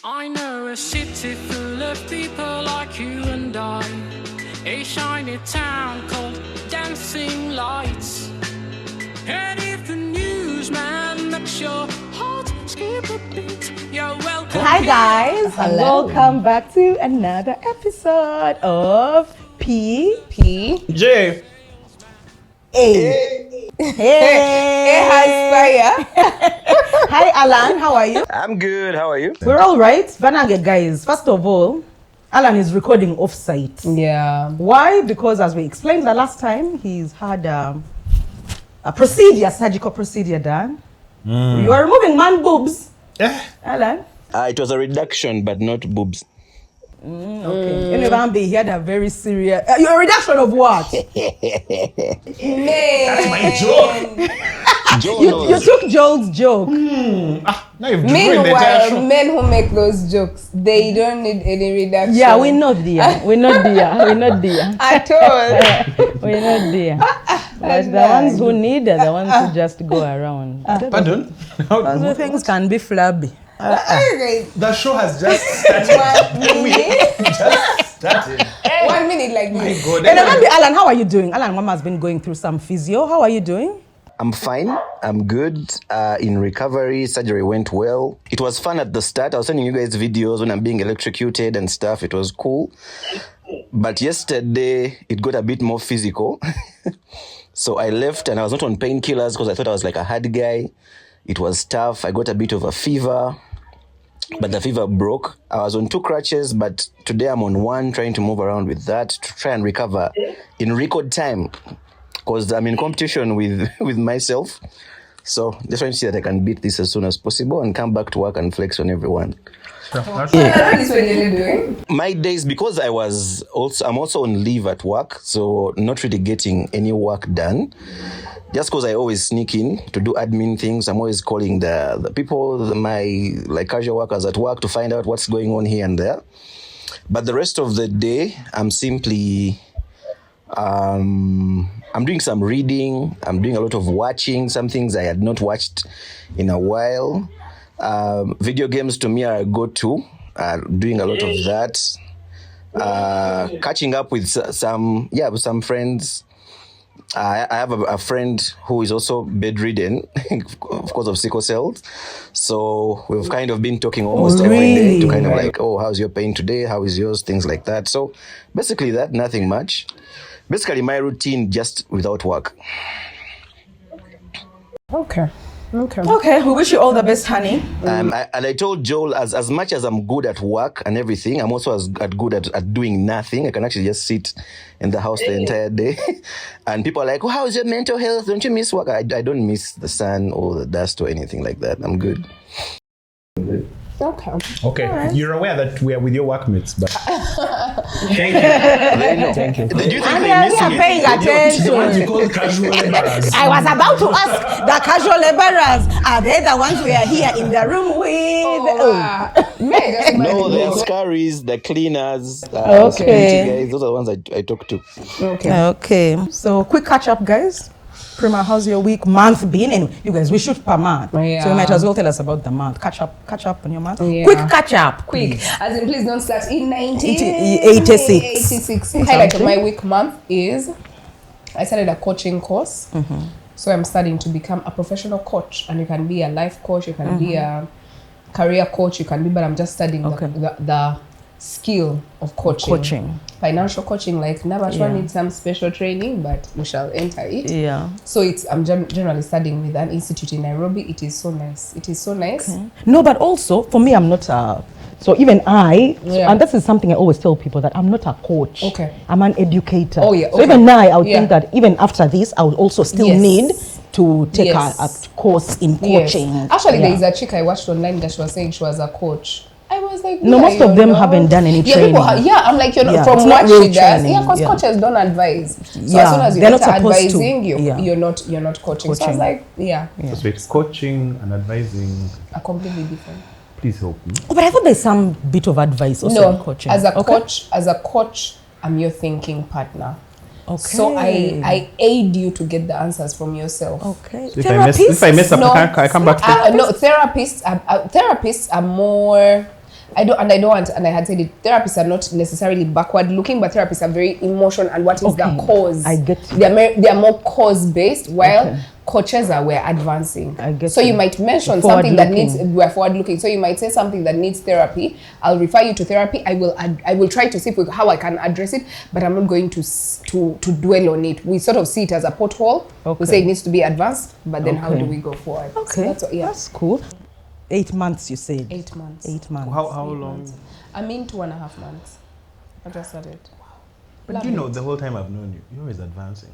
I know a city full of people like you and I, a shiny town called Dancing Lights. And if the newsman makes your heart skip a beat, you're welcome. Hi guys, and welcome back to another episode of J. Hey. Hi, Alan, how are you? I'm good. How are you? We're all right. Banage guys, first of all, Alan is recording off-site. Yeah. Why? Because as we explained the last time, he's had a surgical procedure done. You are removing man boobs. Alan? It was a reduction, but not boobs. Okay. He had a very serious... a reduction of what? That's my joke. You took Joel's joke. Now you've Meanwhile, men who make those jokes, they don't need any reduction. Yeah, we're not there. We're not there. At all. We're not there. But the ones who need are the ones who just go around. Pardon? Those things can be flabby. The show has just started. 1 minute. Just started. 1 minute like this. Alan, how are you doing? Alan Mama has been going through some physio. How are you doing? I'm fine. I'm good. In recovery, surgery went well. It was fun at the start. I was sending you guys videos when I'm being electrocuted and stuff. It was cool. But yesterday, it got a bit more physical. So I left and I was not on painkillers because I thought I was like a hard guy. It was tough. I got a bit of a fever, but the fever broke. I was on 2 crutches, but today I'm on 1, trying to move around with that to try and recover in record time because I'm in competition with myself. So just trying to see that I can beat this as soon as possible and come back to work and flex on everyone. What is what you're doing? My days, because I'm also on leave at work, so not really getting any work done. Just because I always sneak in to do admin things, I'm always calling the people, my casual workers at work to find out what's going on here and there. But the rest of the day, I'm simply, I'm doing some reading. I'm doing a lot of watching, some things I had not watched in a while. Video games to me are a go-to. Doing a lot of that. Catching up with some friends. I have a friend who is also bedridden, of course, of sickle cells. So we've kind of been talking almost every day to kind of how's your pain today? How is yours? Things like that. So basically that, nothing much. Basically my routine just without work. Okay. We wish you all the best, honey. And I told Joel, as much as I'm good at work and everything, I'm also as good at doing nothing. I can actually just sit in the house the entire day. And people are like, how is your mental health? Don't you miss work? I don't miss the sun or the dust or anything like that. I'm good. Okay. Right. You're aware that we are with your workmates, but thank you. Thank you. Did you think they missed me? Paying attention. The ones you call casual laborers. I was about to ask, the casual laborers, are they the ones we are here in the room with? No, the scurries, the cleaners, okay. Guys, those are the ones I talk to. Okay. So quick catch up, guys. Prima, how's your week, month been? Anyway, you guys, we shoot per month. Yeah. So you might as well tell us about the month. Catch up on your month. Yeah. Quick catch up. Quick. Please. As in, please don't start in 1986. Highlight of my week month is I started a coaching course. So I'm studying to become a professional coach. And you can be a life coach, you can be a career coach, you can be, but I'm just studying the skill of coaching. Financial coaching, like Nabashwa needs some special training, but we shall enter it. Yeah. So I'm generally studying with an institute in Nairobi. It is so nice. Okay. No, but also for me, I'm not so even and this is something I always tell people, that I'm not a coach. Okay. I'm an educator. Oh yeah. Okay. So even now, I would think that even after this, I would also still need to take a course in coaching. Yes. Actually, there is a chick I watched online that she was saying she was a coach. I was like, no, most of them haven't done any training. I'm like, from what she does. Yeah, because coaches don't advise. So as soon as you start advising, you're not coaching. So I was like, So it's coaching and advising are completely different. Please help me. Oh, but I thought there's some bit of advice also in coaching. As a coach, I'm your thinking partner. Okay. So I aid you to get the answers from yourself. Okay. So if I mess up, I come back to no, therapists are more I don't want, and I had said it, therapists are not necessarily backward looking, but therapists are very emotion and what is the cause. I get you. They are more cause based, while coaches are we're advancing. I get so you might mention something that needs, we're forward looking. So you might say something that needs therapy. I'll refer you to therapy. I will try to see how I can address it, but I'm not going to dwell on it. We sort of see it as a pothole. We say it needs to be advanced, but then how do we go forward? Okay, So that's cool. 8 months, you said. 8 months. 8 months. How long? I mean 2.5 months. I just started. But you know, the whole time I've known you, you're always advancing.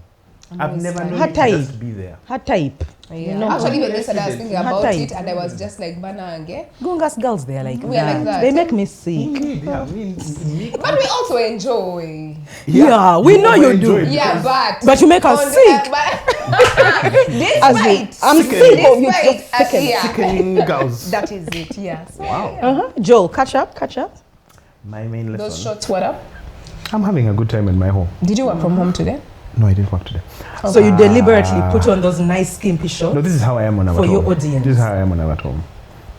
I've always never known Her you type. to just be there. Her type. Yeah. Actually, even yesterday I was thinking about type. it, and I was just like, Banange. Gungas girls, they are like We are that. like that. They make me sick. Yeah, I mean, me. But we also enjoy. Yeah, we know you do. enjoy. Yeah, But you make us sick. This As fight. in, I'm sick of you. This fight. Yeah. Sickening girls. That is it. Yes. Wow. Joel, catch up. My main lesson. Those shots. What up? I'm having a good time in my home. Did you work from home today? No, I didn't work today. So you deliberately put on those nice skimpy shorts No, this is how I am when I'm For at your home. audience. This is how I am when I'm at home.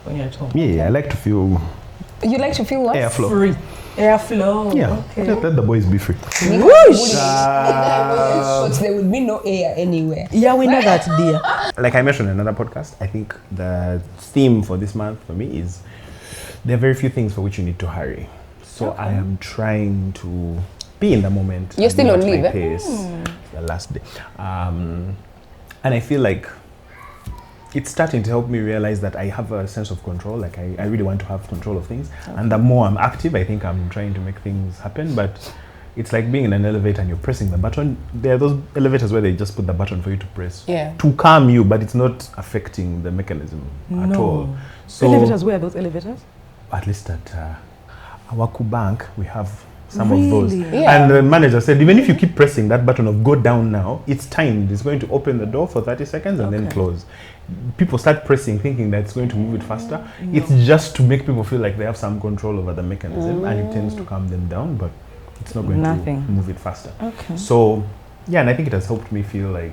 when you're at home. Yeah, I like to feel You like to feel what? airflow. Free. Airflow. Yeah, Okay. let the boys be free. Whoosh. There would be no air anywhere. Yeah, we know that, dear. Like I mentioned in another podcast, I think the theme for this month for me is there are very few things for which you need to hurry. So I am trying to be in the moment. You're and still move on at my leave, eh? pace. It's the last day. And I feel like it's starting to help me realize that I have a sense of control. Like I really want to have control of things. And the more I'm active, I think I'm trying to make things happen. But it's like being in an elevator and you're pressing the button. There are those elevators where they just put the button for you to press to calm you, but it's not affecting the mechanism at all. So Elevators, where are those elevators? at least at Awaku Bank, we have some of those. Really? Yeah. And the manager said, even if you keep pressing that button of go down now, it's timed. It's going to open the door for 30 seconds and then close. People start pressing thinking that it's going to move it faster. It's just to make people feel like they have some control over the mechanism and it tends to calm them down, but it's not going to move it faster. Okay. So, yeah, and I think it has helped me feel like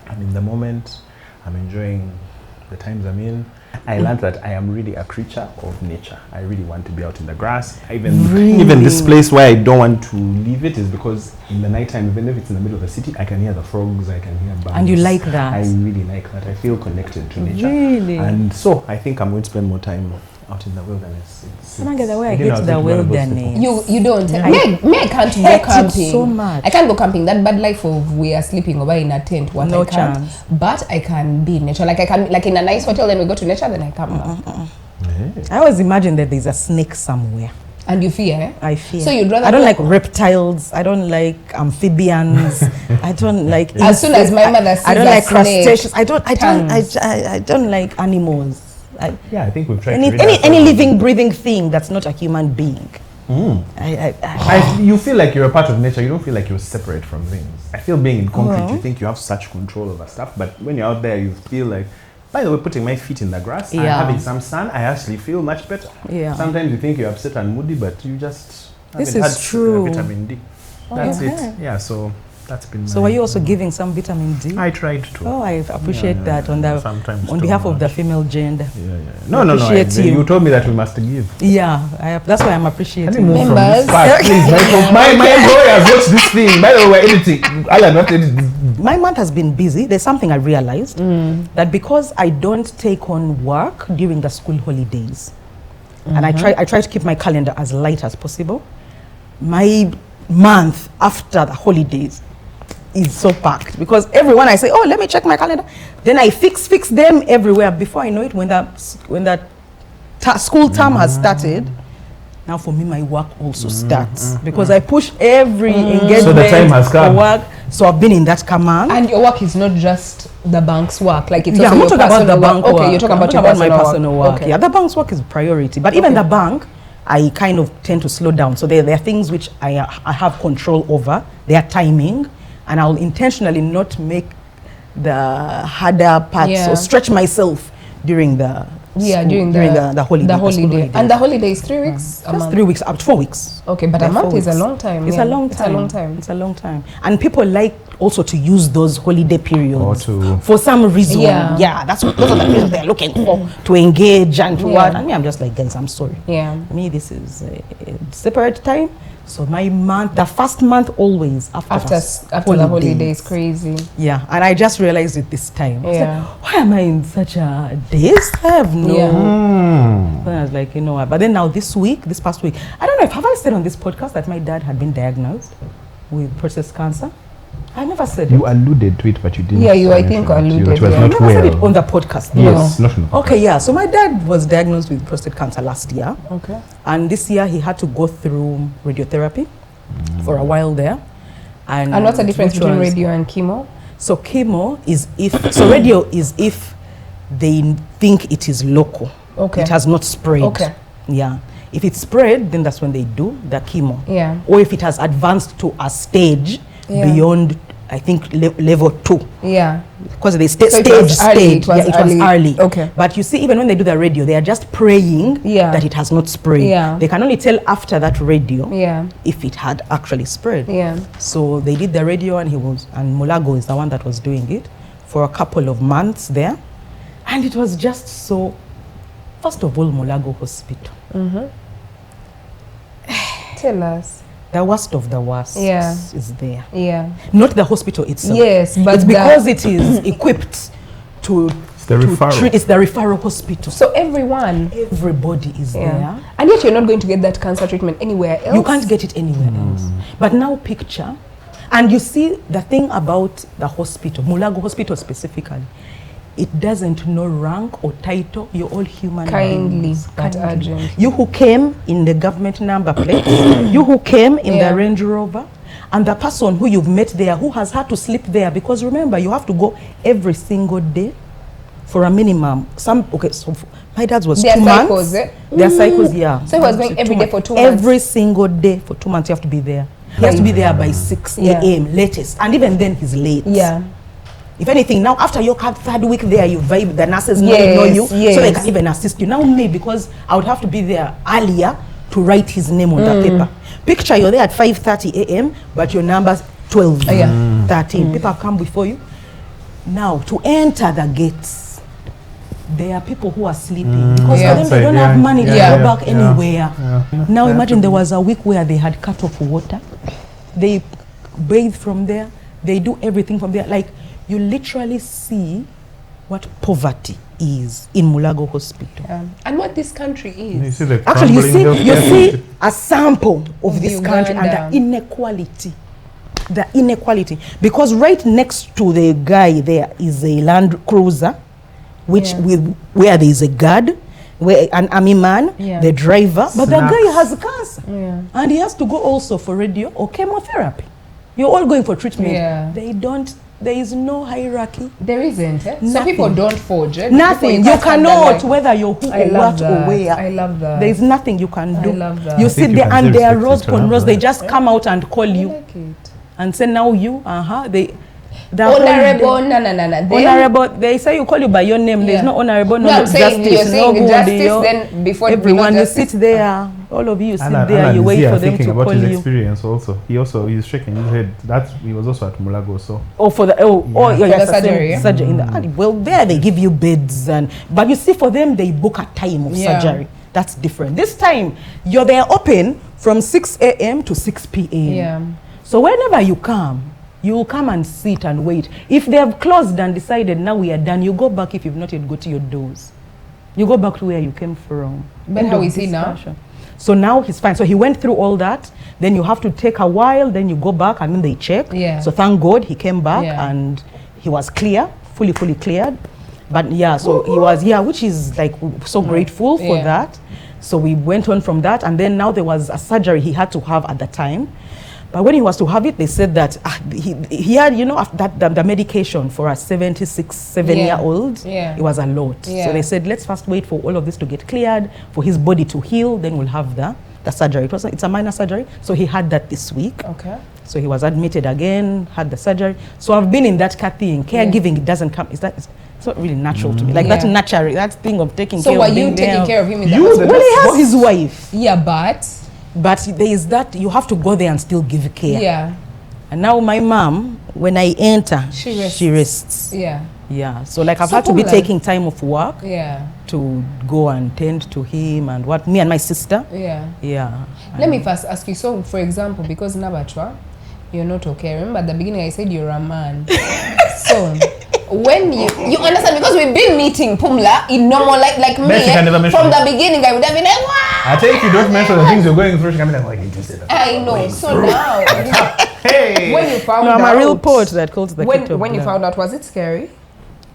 I'm in the moment, I'm enjoying the times I'm in. I learned that I am really a creature of nature. I really want to be out in the grass. Even this place where I don't want to leave it is because in the nighttime, even if it's in the middle of the city, I can hear the frogs, I can hear birds. And you like that? I really like that. I feel connected to nature. Really? And so I think I'm going to spend more time out in the wilderness. The way I didn't hate know I the was going to be one of those wilderness. You don't. Yeah. Me, I can't go hate it camping. so much. I can't go camping. That bad life of we are sleeping over in a tent. What No I can't. chance. But I can be in nature. Like I can, like in a nice hotel. Then we go to nature. Then I come back. I always imagine that there's a snake somewhere. And you fear, eh? I fear. So you'd rather I don't go- like reptiles. I don't like amphibians. I don't like. As soon as my mother sees I don't a like snake, crustaceans. I tons. don't like animals. Yeah, I think we've tried Any to read any living, breathing thing that's not a human being. You feel like you're a part of nature. You don't feel like you're separate from things. I feel being in concrete, you think you have such control over stuff, but when you're out there, you feel like, by the way, putting my feet in the grass and Yeah. having some sun, I actually feel much better. Yeah. Sometimes you think you're upset and moody, but you just This haven't is had true. vitamin D. That's it. Yeah, so that's been. So my- are you also giving some vitamin D? I tried to. Oh, I appreciate Yeah, that on the sometimes on too behalf of the much. female gender. Yeah. No. Appreciate you. You told me that we must give. Yeah, that's why I'm Can we appreciating. move from Members. this part, please? My employer has watched this thing. By the way, we're editing. Alan, not editing. My month has been busy. There's something I realized that because I don't take on work during the school holidays, and I try to keep my calendar as light as possible. My month after the holidays is so packed because everyone I say, oh, let me check my calendar, then I fix them everywhere. Before I know it, when the school term has started, now for me my work also starts because I push every engagement So the time has come. for work. So I've been in that command. And your work is not just the bank's work. Like it's Yeah, also I'm your not talking about the personal bank work. work. Okay, you're talking I'm about your my personal work. Okay. Yeah, the bank's work is priority. But even the bank, I kind of tend to slow down. So there are things which I have control over, their timing, and I'll intentionally not make the harder parts Yeah. or stretch myself during the during the holiday. The the school holiday. And the holiday is 3 weeks. a Just month. 3 weeks, up to 4 weeks. Okay, but a Yeah, 4 month is a weeks. long time. It's yeah. a long time. It's a long time. It's a long time. And people like also to use those holiday periods Or to- for some reason. Yeah. Those are the periods they're looking for to engage and to Yeah. what. And me, I'm just like, guys, I'm sorry. Yeah. Me, this is a separate time. So my month, the first month, always after The holiday is crazy. Yeah, and I just realized it this time. I was Yeah. like, why am I in such a daze? I have no. Yeah. Then I was like, you know what? But then now this past week, I don't know if have I said on this podcast that my dad had been diagnosed with prostate cancer. I never said You it. alluded to it, but you didn't. Yeah, you, I mention think, it. alluded, It was yeah. I not never said it well. on the podcast. Yes, not on the Okay, yeah. So my dad was diagnosed with prostate cancer last year. Okay. And this year he had to go through radiotherapy for a while there. And what's the difference which between was- radio and chemo? So chemo is so radio is if they think it is local. Okay. It has not spread. Okay. Yeah. If it's spread, then that's when they do the chemo. Yeah. Or if it has advanced to a stage Yeah. beyond, I think, level 2. Yeah. Because they So it stage was early, stage. it was Yeah, it was early. early. Okay. But you see, even when they do the radio, they are just praying Yeah. that it has not spread. Yeah. They can only tell after that radio Yeah. if it had actually spread. Yeah. So they did the radio, and Mulago is the one that was doing it for a couple of months there. And it was just so, first of all, Mulago Hospital. Tell us. The worst of the worst Yeah. is there. Yeah. Not the hospital itself. Yes, but it's because it is equipped to, the to referral. treat. It's the referral hospital. So everyone. Everybody is Yeah. there. And yet you're not going to get that cancer treatment anywhere else. You can't get it anywhere else. But now picture, and you see the thing about the hospital, Mulago Hospital specifically, it doesn't know rank or title. You're all human Kindly, beings. but urgently. You who came in the government number plate, you who came in Yeah. the Range Rover, and the person who you've met there who has had to sleep there, because remember, you have to go every single day for a minimum. So my dad's was Their 2 cycles, months. eh? Their cycles, yeah. So he was going every day for 2 months. Every single day for 2 months, you have to be there. He has to be there by 6 Yeah. a.m. latest, and even then he's late. Yeah. If anything, now after your third week there, you vibe, the nurses know Yes, you, so they yes. can even assist you. Now me, because I would have to be there earlier to write his name on the paper. Picture, you're there at 5:30 a.m., but your number's 12, Yeah. 13. People have come before you. Now, to enter the gates, there are people who are sleeping because Yeah. for them, they don't Yeah. have money to Yeah. go back anywhere. Yeah. Now imagine there was a week where they had cut off water. They bathe from there. They do everything from there. Like, you literally see what poverty is in Mulago Hospital. And what this country You is. see the Actually, you crumbling see healthcare see a sample of this country and Uganda. the inequality. The inequality. Because right next to the guy there is a Land Cruiser, which Yeah. where there is a guard, where an army man, Yeah. the driver, but the Snacks. guy has cancer. Yeah. And he has to go also for radio or chemotherapy. You're all going for treatment. Yeah. There is no hierarchy. There isn't, eh? So Nothing. people don't forge it. Nothing. You can't cannot, underline. whether you're who I or love what that. or where. I love that. There is nothing you can do. love that. You I sit think you there can and still they are respect rows each upon other. rows. They just come out and call I you like it. and say, now you, the Honorable, whole day- Then- Honorable, they say you call you by your name. There's Yeah. no honorable, no, No, I'm saying justice, you're no saying good, justice, yo. then before Everyone, no you justice. sit there. All of you sit Anna, there. You wait Zia for them thinking to about call his you. experience also. He was shaking his head. He was also at Mulago, so Oh, for the For the yes, surgery, yeah? surgery. Well, there they give you beds, but you see, for them they book a time of Yeah. surgery. That's different. This time you're there open from 6 a.m. to 6 p.m. Yeah. So whenever you come, you will come and sit and wait. If they have closed and decided now we are done, you go back. If you've not yet got to your doors, you go back to where you came from. But End how of is he now? discussion. So now he's fine. So he went through all that. Then you have to take a while. Then you go back and then they check. Yeah. So thank God he came back Yeah. and he was clear, fully cleared. But yeah, so he was, which is like so grateful for Yeah. that. So we went on from that, and then now there was a surgery he had to have at the time. But when he was to have it, they said that he had, after that, the medication for a 7-year-old, Yeah. it was a lot. Yeah. So they said, let's first wait for all of this to get cleared, for his body to heal, then we'll have the surgery. It's a minor surgery, so he had that this week. Okay. So he was admitted again, had the surgery. So I've been in that thing. Caregiving, it doesn't come. It's not really natural to me. Like Yeah. that natural, that thing of taking So care were of you being taking there. care of him in the You- hospital? Well, he has his wife, Yeah, but but there is that you have to go there and still give care. yeah. And now my mom, when I enter, She rests. she rests. Yeah. Yeah. So like I've So had to be Pumla- taking time off work Yeah. to go and tend to him and what me and my sister. Yeah. Yeah. Let me first ask you, so for example, because Nabatwa, you're not okay. Remember at the beginning I said you're a man. So when you understand, because we've been meeting Pumla in normal like me, Best you can never mention from it. the beginning I would have been like, wow. I tell you, if you don't mention the things you're going through, she can be like, oh, you just said that. I know. So now Hey! when you found No, out, I'm a real poet that calls the kit of when you blood. found out, was it scary?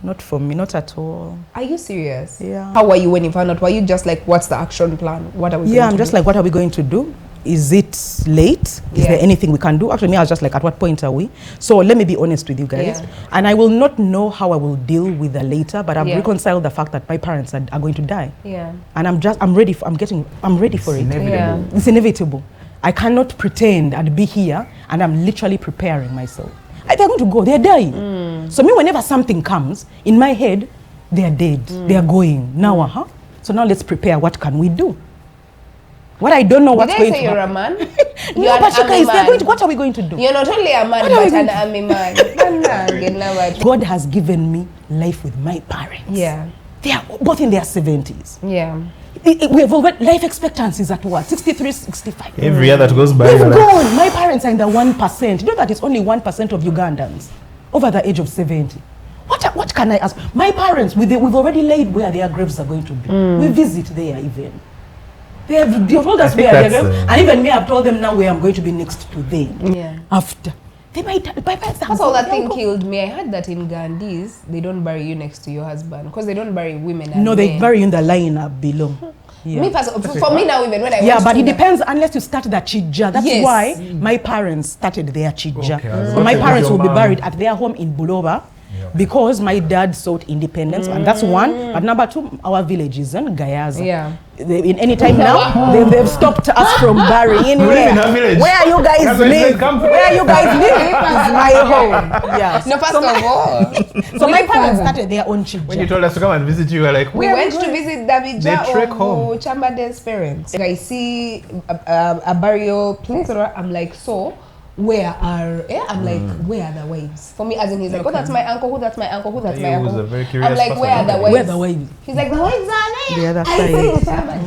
Not for me, not at all. Are you serious? Yeah. How were you when you found out? Were you just like, what's the action plan? What are we Yeah, going I'm to just do? like, what are we going to do? Is it late? Is Yeah. there anything we can do? Actually, me, I was just like, at what point are we? So let me be honest with you guys. Yeah. And I will not know how I will deal with the later, but I've Yeah. reconciled the fact that my parents are going to die. Yeah. And I'm ready for it. Inevitable. Yeah. It's inevitable. I cannot pretend and be here, and I'm literally preparing myself. If they're going to go, they're dying. So me, whenever something comes in my head, they are dead. They are going now. So now let's prepare. What can we do? What I don't know what's Did I going say to you're happen. a man? No, You're but an you guys, army they're going to, man. what are we going to do? You're not only a man, What are we but an going to- army man. Nanange, Nabatwa. God has given me life with my parents. Yeah. They are both in their 70s. Yeah. We have already, life expectancy is at what? 63, 65. Every year that goes by, We've you're like, gone. My parents are in the 1%. You know that it's only 1% of Ugandans over the age of 70. What can I ask? My parents, we've already laid where their graves are going to be. We visit there even. They've told us think where their that's, graves, and even me, I've told them now where I'm going to be next to them. Yeah. After. They might, my parents, That's all that thing killed me. I heard that in Gandhis, they don't bury you next to your husband because they don't bury women and No, they men. bury you in the line up below. Yeah. Me for me now, even when I Yeah, went but to it the- depends unless you start the chija. That's Yes. why my parents started their chija. Okay, I was So about my to say, parents your will be mom- buried at their home in Buloba because my dad sought independence, and that's one. But number two, our village is in Gayaza. Yeah. In any time now, they've stopped us from burying. We live Where? in a village. Where you guys That's why I said live? come Where you guys live is my home. Yes. No, first of all, So my parents started their own when you chija. told us to come and visit you, we were like, we where went are to we going? visit They Davija trek of home. Chambade's parents. Like I see a burial place, I'm like, so where are? I'm like, where are the wives? For me, as in he's like, oh, that's my uncle. Who? That's my uncle. Who? That's my He was uncle. a very curious I'm like, person. where are the wives? Where the wives? He's like, the wives are The other there. side.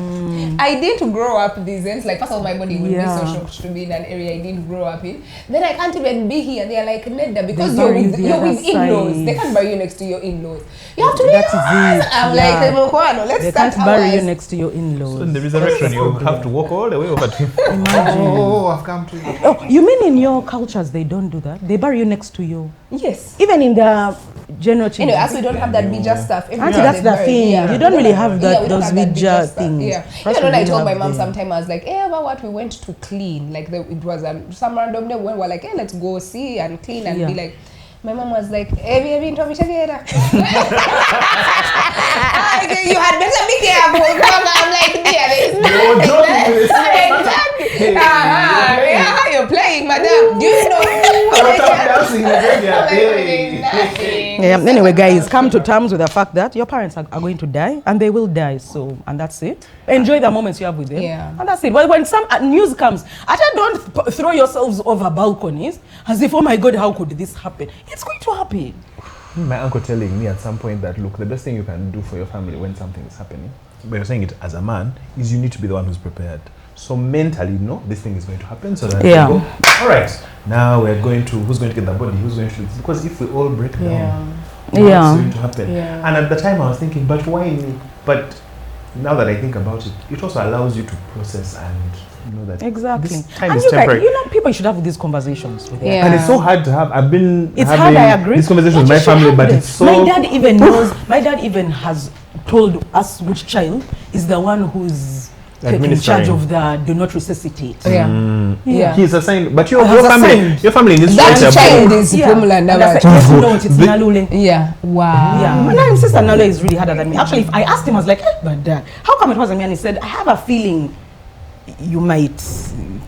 I didn't grow up these ends. Like, first of all, my body would be Yeah. so shocked to be in an area I didn't grow up in. Then I can't even be here. They're like, Nedda, because They you're bury with, the you're other with in-laws. side. They can't bury you next to your in-laws. You have to be That is yours. it, I'm yeah. like, Mokwano, let's They start can't bury you ours. next to your in-laws. So in the resurrection, you have to walk all the way over to him. Imagine. Oh, I've come to you. Oh, you mean in your cultures they don't do that? They bury you next to you. Yes. Even in the general children. Anyway, as we don't have that bija stuff. Auntie, that's the thing. You don't really have that- we don't those have that bija stuff. things. Yeah. First Even when we I told my have mom the- sometime, I was like, eh, about what we went to clean. Like, it was some random day when we were like, eh, let's go see and clean and Yeah. be like, my mom was like, eh, baby, you had better be careful. I'm like, dear, You're joking with exactly. Yeah, you're playing, madam. Do you know? dancing in the graveyard. Hey. Yeah, anyway, guys, come to terms with the fact that your parents are going to die, and they will die. So, and that's it. Enjoy the moments you have with them, Yeah. and that's it. But when some news comes, don't throw yourselves over balconies as if, oh my God, how could this happen? It's going to happen. My uncle telling me at some point that, look, the best thing you can do for your family when something is happening, but you're saying it as a man, is you need to be the one who's prepared. So mentally, no, this thing is going to happen. So that Yeah. you go, all right, now we're going to, who's going to get the body, who's going to, because if we all break down, Yeah. Yeah. what's going to happen? Yeah. And at the time I was thinking, but why me? But now that I think about it, it also allows you to process and know that Exactly. this time And is you guys, temporary. you know, people should have these conversations with them. Yeah. And it's so hard to have. I've been It's having hard, I agree. this conversation with But my you should family, have but them. it's so. My dad even knows. My dad even has told us which child is the one who's taking charge Administering. of the do not resuscitate. Yeah. Yeah. He's assigned, but your Has family, assigned. your family needs to That write a child book. is Yeah. Pumla And that's Ndaba. like, yes, no, it's The- Nalule. Yeah. Wow. Yeah, my sister Nala is really harder than me. Actually, if I asked him, I was like, but Dad, how come it wasn't me? And he said, I have a feeling you might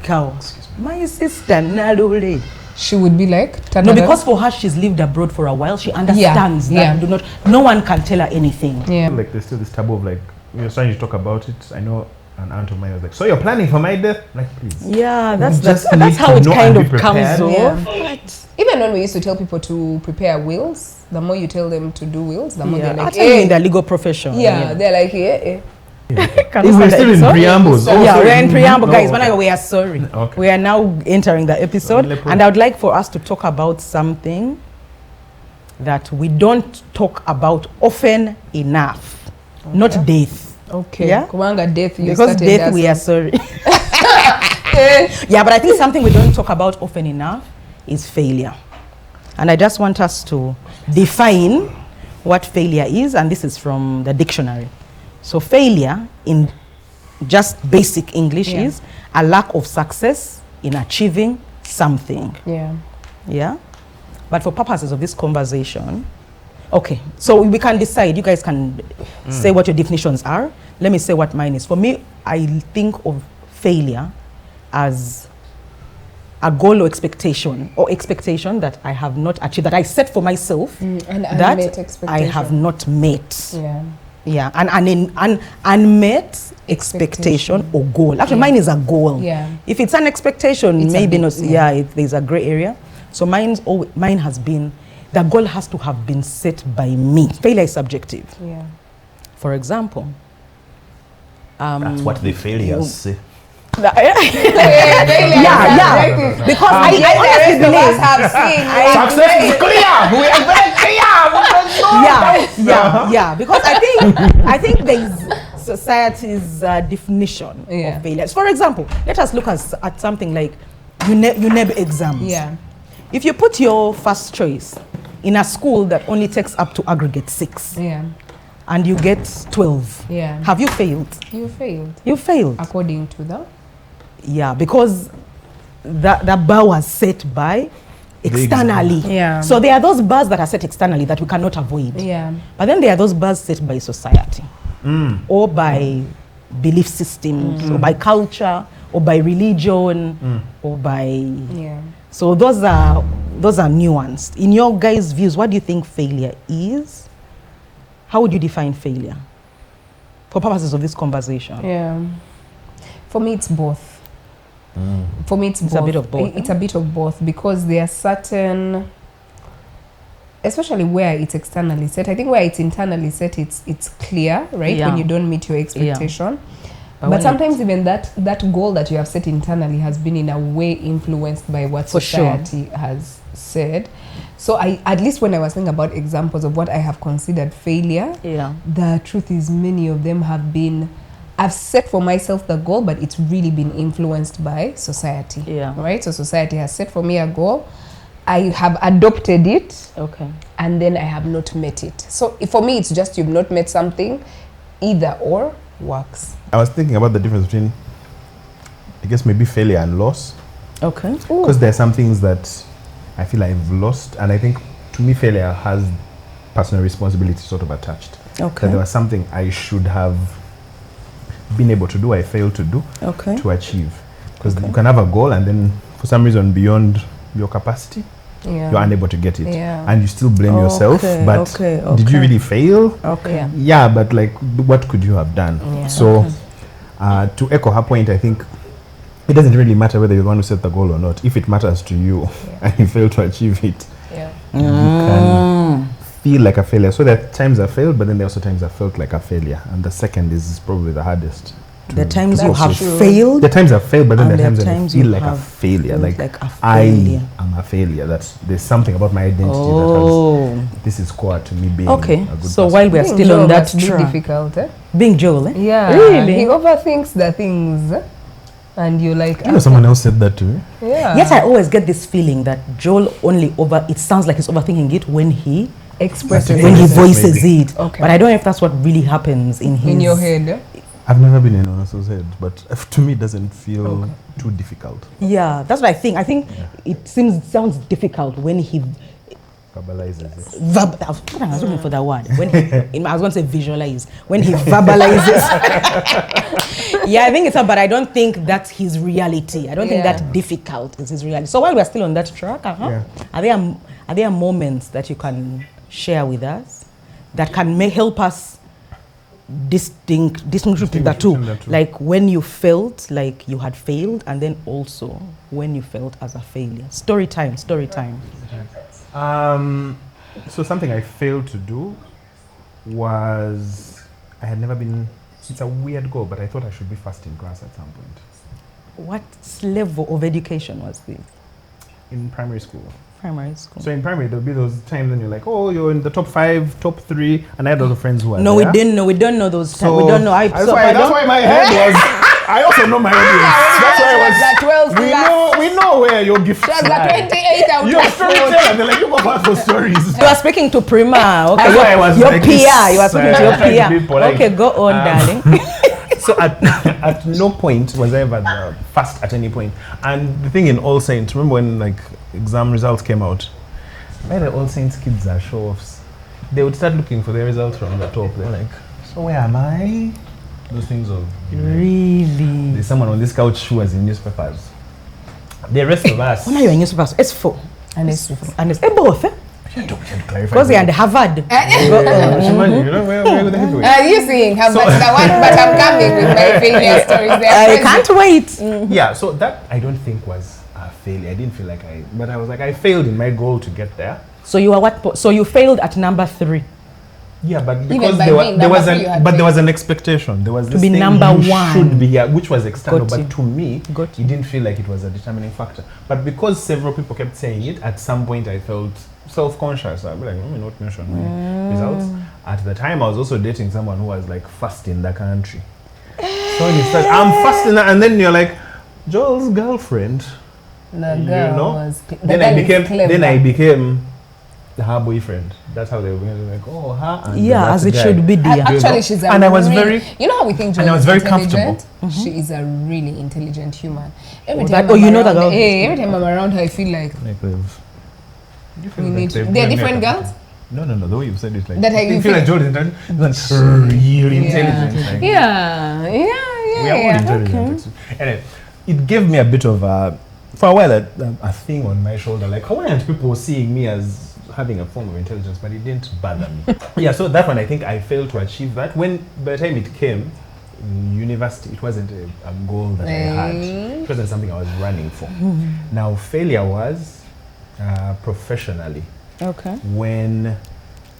cow. My sister Nalule. She would be like, No, because for her, she's lived abroad for a while. She understands yeah. that no one can tell her anything. yeah. Like there's still this taboo of like, we were trying to talk about it. I know an aunt of mine was like, "So you're planning for my death?" Like, please. Yeah, that's just that's need how to it know kind and of be comes prepared. off. Yeah. But Even when we used to tell people to prepare wills, the more you tell them to do wills, the more yeah, they're like, actually in the legal profession. yeah, they're like, Can If we we're start the still in episode? preambles. Yeah, Yeah, sorry. we're in preamble, No, guys. okay. But we are sorry. Okay. We are now entering the episode, Leopard. and I would like for us to talk about something that we don't talk about often enough. Not death. okay, Yeah? Kumanga death, you Because started death, as we a- are sorry. Yeah, but I think something we don't talk about often enough is failure. And I just want us to define what failure is, and this is from the dictionary. So failure in just basic English Yeah. is a lack of success in achieving something. Yeah. Yeah? But for purposes of this conversation, okay, so we can decide. You guys can say what your definitions are. Let me say what mine is. For me, I think of failure as a goal or expectation that I have not achieved, that I set for myself, An unmet that expectation. I have not met. Yeah. Yeah, an unmet expectation or goal. Actually, Yeah. mine is a goal. Yeah. If it's an expectation, It's a maybe bit, not. yeah. Yeah, there's a gray area. So mine has been, the goal has to have been set by me. Failure is subjective. Yeah. For example, That's what the failures say. yeah, because I honestly believe. Success is clear. We are very clear. Yeah, because I think there's society's definition Yeah. of failures. For example, let us look at something like UNEB exams. Yeah. If you put your first choice in a school that only takes up to aggregate 6 Yeah. and you get 12, Yeah. have you failed? You failed. You failed. According to the Yeah, because the bar was set by externally. Yeah. So there are those bars that are set externally that we cannot avoid. Yeah. But then there are those bars set by society or by belief systems or by culture or by religion or by... Yeah. So those are nuanced. In your guys' views, what do you think failure is? How would you define failure for purposes of this conversation? Yeah. For me, it's both. For me, it's both. a bit of both, It's a bit of both because there are certain, especially where it's externally set. I think where it's internally set, it's clear, right? Yeah. When you don't meet your expectation. But But when sometimes even that goal that you have set internally has been in a way influenced by what For sure. society has said. So at least when I was thinking about examples of what I have considered failure, Yeah. the truth is many of them have been, I've set for myself the goal, but it's really been influenced by society. Yeah. Right? So society has set for me a goal. I have adopted it Okay. and then I have not met it. So for me, it's just you've not met something, either or works. I was thinking about the difference between, I guess, maybe failure and loss. Okay. Because there are some things that I feel I've lost, and I think to me failure has personal responsibility sort of attached. Okay. That there was something I should have been able to do, I failed to do, Okay. to achieve. Because you can have a goal and then for some reason beyond your capacity, Yeah. you're unable to get it. Yeah. And you still blame yourself. Okay, But okay, did you okay. really fail? Okay. Yeah. Yeah, but like, what could you have done? Yeah. So, to echo her point, I think it doesn't really matter whether you're the one who set the goal or not. If it matters to you and you fail to achieve it, Yeah. you can feel like a failure. So there are times I failed, but then there are also times I felt like a failure. And the second is probably the hardest. The times you That's have true. failed. The times I've failed, but then And there are there are times times when I you feel like a have failure. felt Like, like a I failure. am a failure. There's something about my identity Oh. that has, this is core to me being Okay. a good So person. while we are Being still Joe on that must be track, difficult, eh? being Joel, eh? Yeah. Really? He overthinks the things. And you're like, You know, someone else said that to me. yeah. Yet I always get this feeling that Joel it sounds like he's overthinking it when he expresses when he Yes, voices maybe. it. Okay. But I don't know if that's what really happens in his in your head. eh? I've never been in one else's head, but to me it doesn't feel too difficult. Yeah, that's what I think. I think it sounds difficult when he Verbalizes it. I was looking for that word. When he, I was going to say visualize. When he verbalizes. Yeah, I think it's but I don't think that's his reality. I don't think Yeah. that difficult is his reality. So while we're still on that track, Yeah. are there moments that you can share with us that can help us distinguish between the two. between the two. Like when you felt like you had failed, and then also when you felt as a failure. Story time. So something I failed to do was I had never been. It's a weird goal, but I thought I should be first in class at some point What level of education was this? in primary school. Primary school. So in primary, there'll be those times when you're like, oh, you're in the top 5, top 3, and I had other friends who were No, there. we didn't know. We don't know those. So We don't know. that's why my head was. I also know my audience. That's why I was. That 12 We know where your gift She was like 28 out You're of 40. storyteller. They're like, you go back for stories. You are speaking to Prima. Okay, That's why I was your like peer. this, You are speaking to your trying to be peer. polite. Okay, go on, darling. So at no point was I ever the first at any point. And the thing in All Saints, remember when like exam results came out? Why the All Saints kids are show-offs? They would start looking for their results from the top. They're like, so where am I? Those things of Really? there's someone on this couch who was in newspapers. The rest of us. When are you in newspapers? It's4. And it's And it's both. We had to clarify. Because they're at Harvard. You know, where would the heavyweight? you seeing how much the one, but I'm coming with my failure stories there. I can't wait. Yeah, so that I don't think was a failure. I didn't feel like but I was like, I failed in my goal to get there. So you were what? So you failed at number 3. Yeah, but Even because by there being was number 3 you had there failed. was an expectation. There was this be thing number you 1. should be here, which was external. Got But you. to me, Got it didn't feel like it was a determining factor. But because several people kept saying it, at some point I felt self-conscious. I'd be like, let me not mention my results. At the time, I was also dating someone who was like first in the country. So when you start, I'm first in the, and then you're like, Joel's girlfriend. The girl You know? was Then I became her boyfriend. That's how they were going to like, oh, her. And Yeah, that as it guy. should be, dear. Actually, she's a And I was really, very- you know how we think Joel and I was is very intelligent? comfortable. She is a really intelligent human. Every Oh, time that- oh, I'm you know that around- girl? every time I'm around her, I feel like Like they've- you feel we like need. they've They're grown different up. girls. No, the way you said it, like That you you feel like feel- Joel is intelligent. That's really intelligent. Like, Yeah. we are all intelligent. Anyway, it gave me a bit of for a while a thing on my shoulder. Like, how weren't people seeing me as having a form of intelligence? But it didn't bother me. Yeah, so that one I think I failed to achieve that. When by the time it came in university, it wasn't a goal that I had. It wasn't something I was running for. Now failure was professionally. Okay. When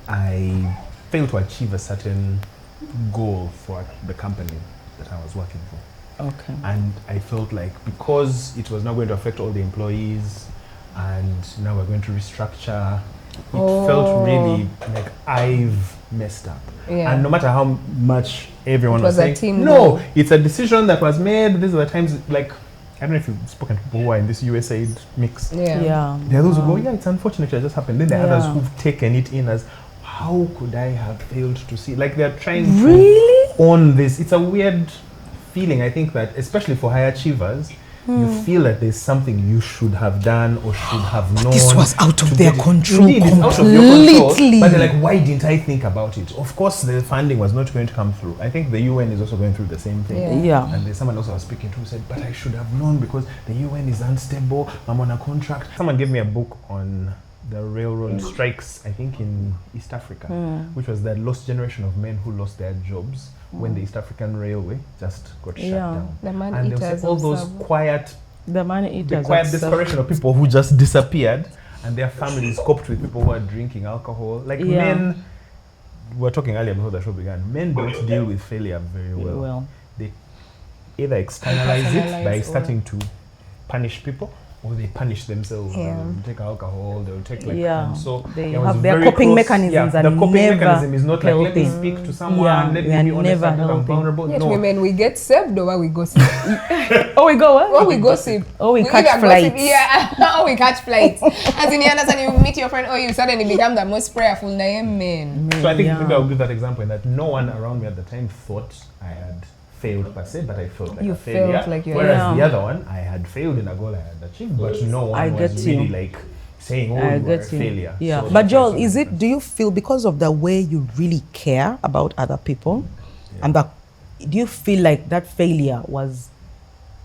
I failed to achieve a certain goal for the company that I was working for. Okay. And I felt like because it was not going to affect all the employees and now we're going to restructure, it felt really like I've messed up. Yeah. And no matter how much everyone It was was a saying, team no, goal. it's a decision that was made. These are the times, like, I don't know if you've spoken to people who are in this USAID mix. Yeah. There are those who go, yeah, it's unfortunate it just happened. Then there are Yeah. others who've taken it in as, how could I have failed to see? Like they're trying Really? to own this. It's a weird feeling, I think, that especially for high achievers, you feel that there's something you should have done or should have known. This was out of to their get it. control Indeed, it's out of your control. completely. But they're like, why didn't I think about it? Of course, the funding was not going to come through. I think the UN is also going through the same thing. Yeah. Yeah. And there's someone else I was speaking to who said, but I should have known because the UN is unstable, I'm on a contract. Someone gave me a book on the railroad strikes, I think in East Africa, which was the lost generation of men who lost their jobs when the East African Railway just got shut Yeah. down. The man And they would eaters say all of those Savo. quiet, The money the eaters. quiet of stuff. desperation of people who just disappeared and their families coped with people who are drinking alcohol. Like Yeah. men, we were talking earlier before the show began, men don't deal with failure very well. Well. They either externalize it by Personalize or- starting to punish people, or they punish themselves. Yeah. They'll take alcohol, they'll take like, Yeah. and so They there was have their very coping close- mechanisms yeah, are the coping never mechanism is not like, let me helping. speak to someone, Yeah, let they me are be honest, never I'm helping. vulnerable. Yet No. women, we get saved or we gossip. Oh, we go what? Or we gossip. Oh, we catch either gossip- flights. Yeah. Or we catch flights. As in, you understand, you meet your friend, or you suddenly become the most prayerful name man. So I think Yeah. maybe I'll give that example in that no one around me at the time thought I had failed per se, but I felt like You a failure. felt like you- Whereas Yeah. the other one, I had failed in a goal I had achieved, but no one I was get you. really like saying, oh, I you were a get you. failure. Yeah. So But that's Joel, why is I it, do you feel because of the way you really care about other people and that, do you feel like that failure was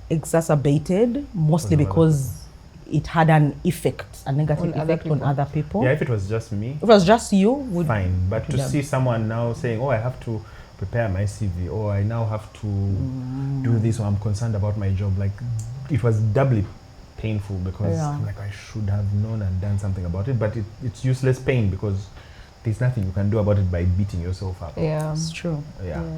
exacerbated mostly Because of other because it had an effect, a negative On other effect on people. other people? Yeah, if it was just me, If it was just you, would fine. But to Yeah. see someone now saying, oh, I have to prepare my CV, or I now have to do this, or I'm concerned about my job. Like, it was doubly painful because I'm like, I should have known and done something about it, but it's useless pain because there's nothing you can do about it by beating yourself up. Yeah, It's true.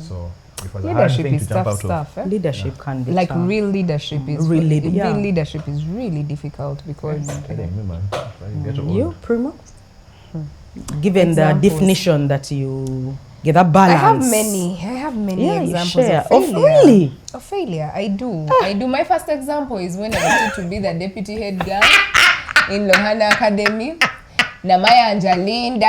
So it was a hard leadership thing is to jump tough out stuff. of. Leadership can be Like tough. real leadership is Real real leadership is really difficult because Kidding me, man. I get old. You, Primo? Given the Examples. definition that you get that I balance. have many Yeah, you examples share. of failure. Oh, really? Of failure, I do. My first example is when I wanted to be the deputy head girl in Lohana Academy. Namaya Linda,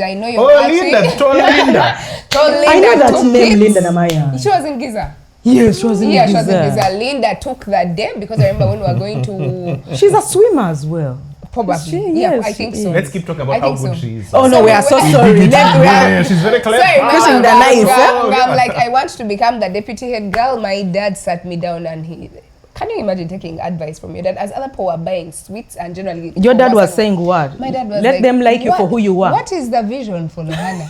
I know you're watching. Tall Linda. Tall Linda I know that took name, it. Linda Namaya. She was in Giza. Yes, she was in Yeah, she was in Giza. Giza. Linda took that day because I remember when we were going to She's a swimmer as well. probably. She- Yeah, yes, I think she so. is. Let's keep talking I about how think good so. she is. Oh no, we are so sorry. Yeah, she's very clever. Sorry, Pushing the knife, I'm like, I want to become the deputy head girl. My dad sat me down and can you imagine taking advice from your dad as other people were buying sweets and generally Your dad was saying what? My dad was Let them like you for who you are. What is the vision for Lohana?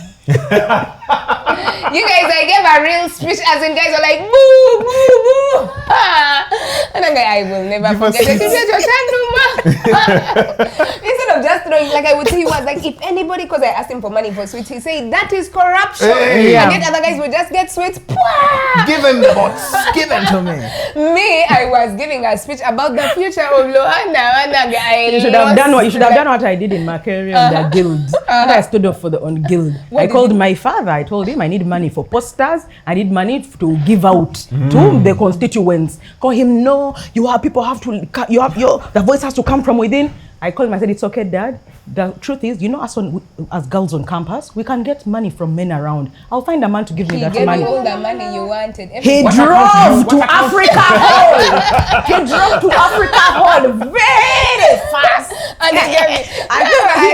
You guys, I gave a real speech as in guys were like, boo, boo, boo. And I'm like, I will never forget it. Instead of just throwing, like I would say, he was like, if anybody, because I asked him for money for sweets, he said, that is corruption. Hey. And yet other guys would just get sweets. Give him the bots. Give them to me. Me, I was giving a speech about the future of Lohana. And You should have done what I did in my career in the guild. I stood up for the on guild. I called my father. I told him I need money for posters. I need money to give out to the constituents. Call him. No, people have to. The voice has to come from within. I called him. I said, it's okay, Dad. The truth is, as girls on campus, we can get money from men around. I'll find a man to give me he that gave money. you all the money you wanted. He drove to Africa Hall. He drove to Africa Hall very fast. And he gave me. He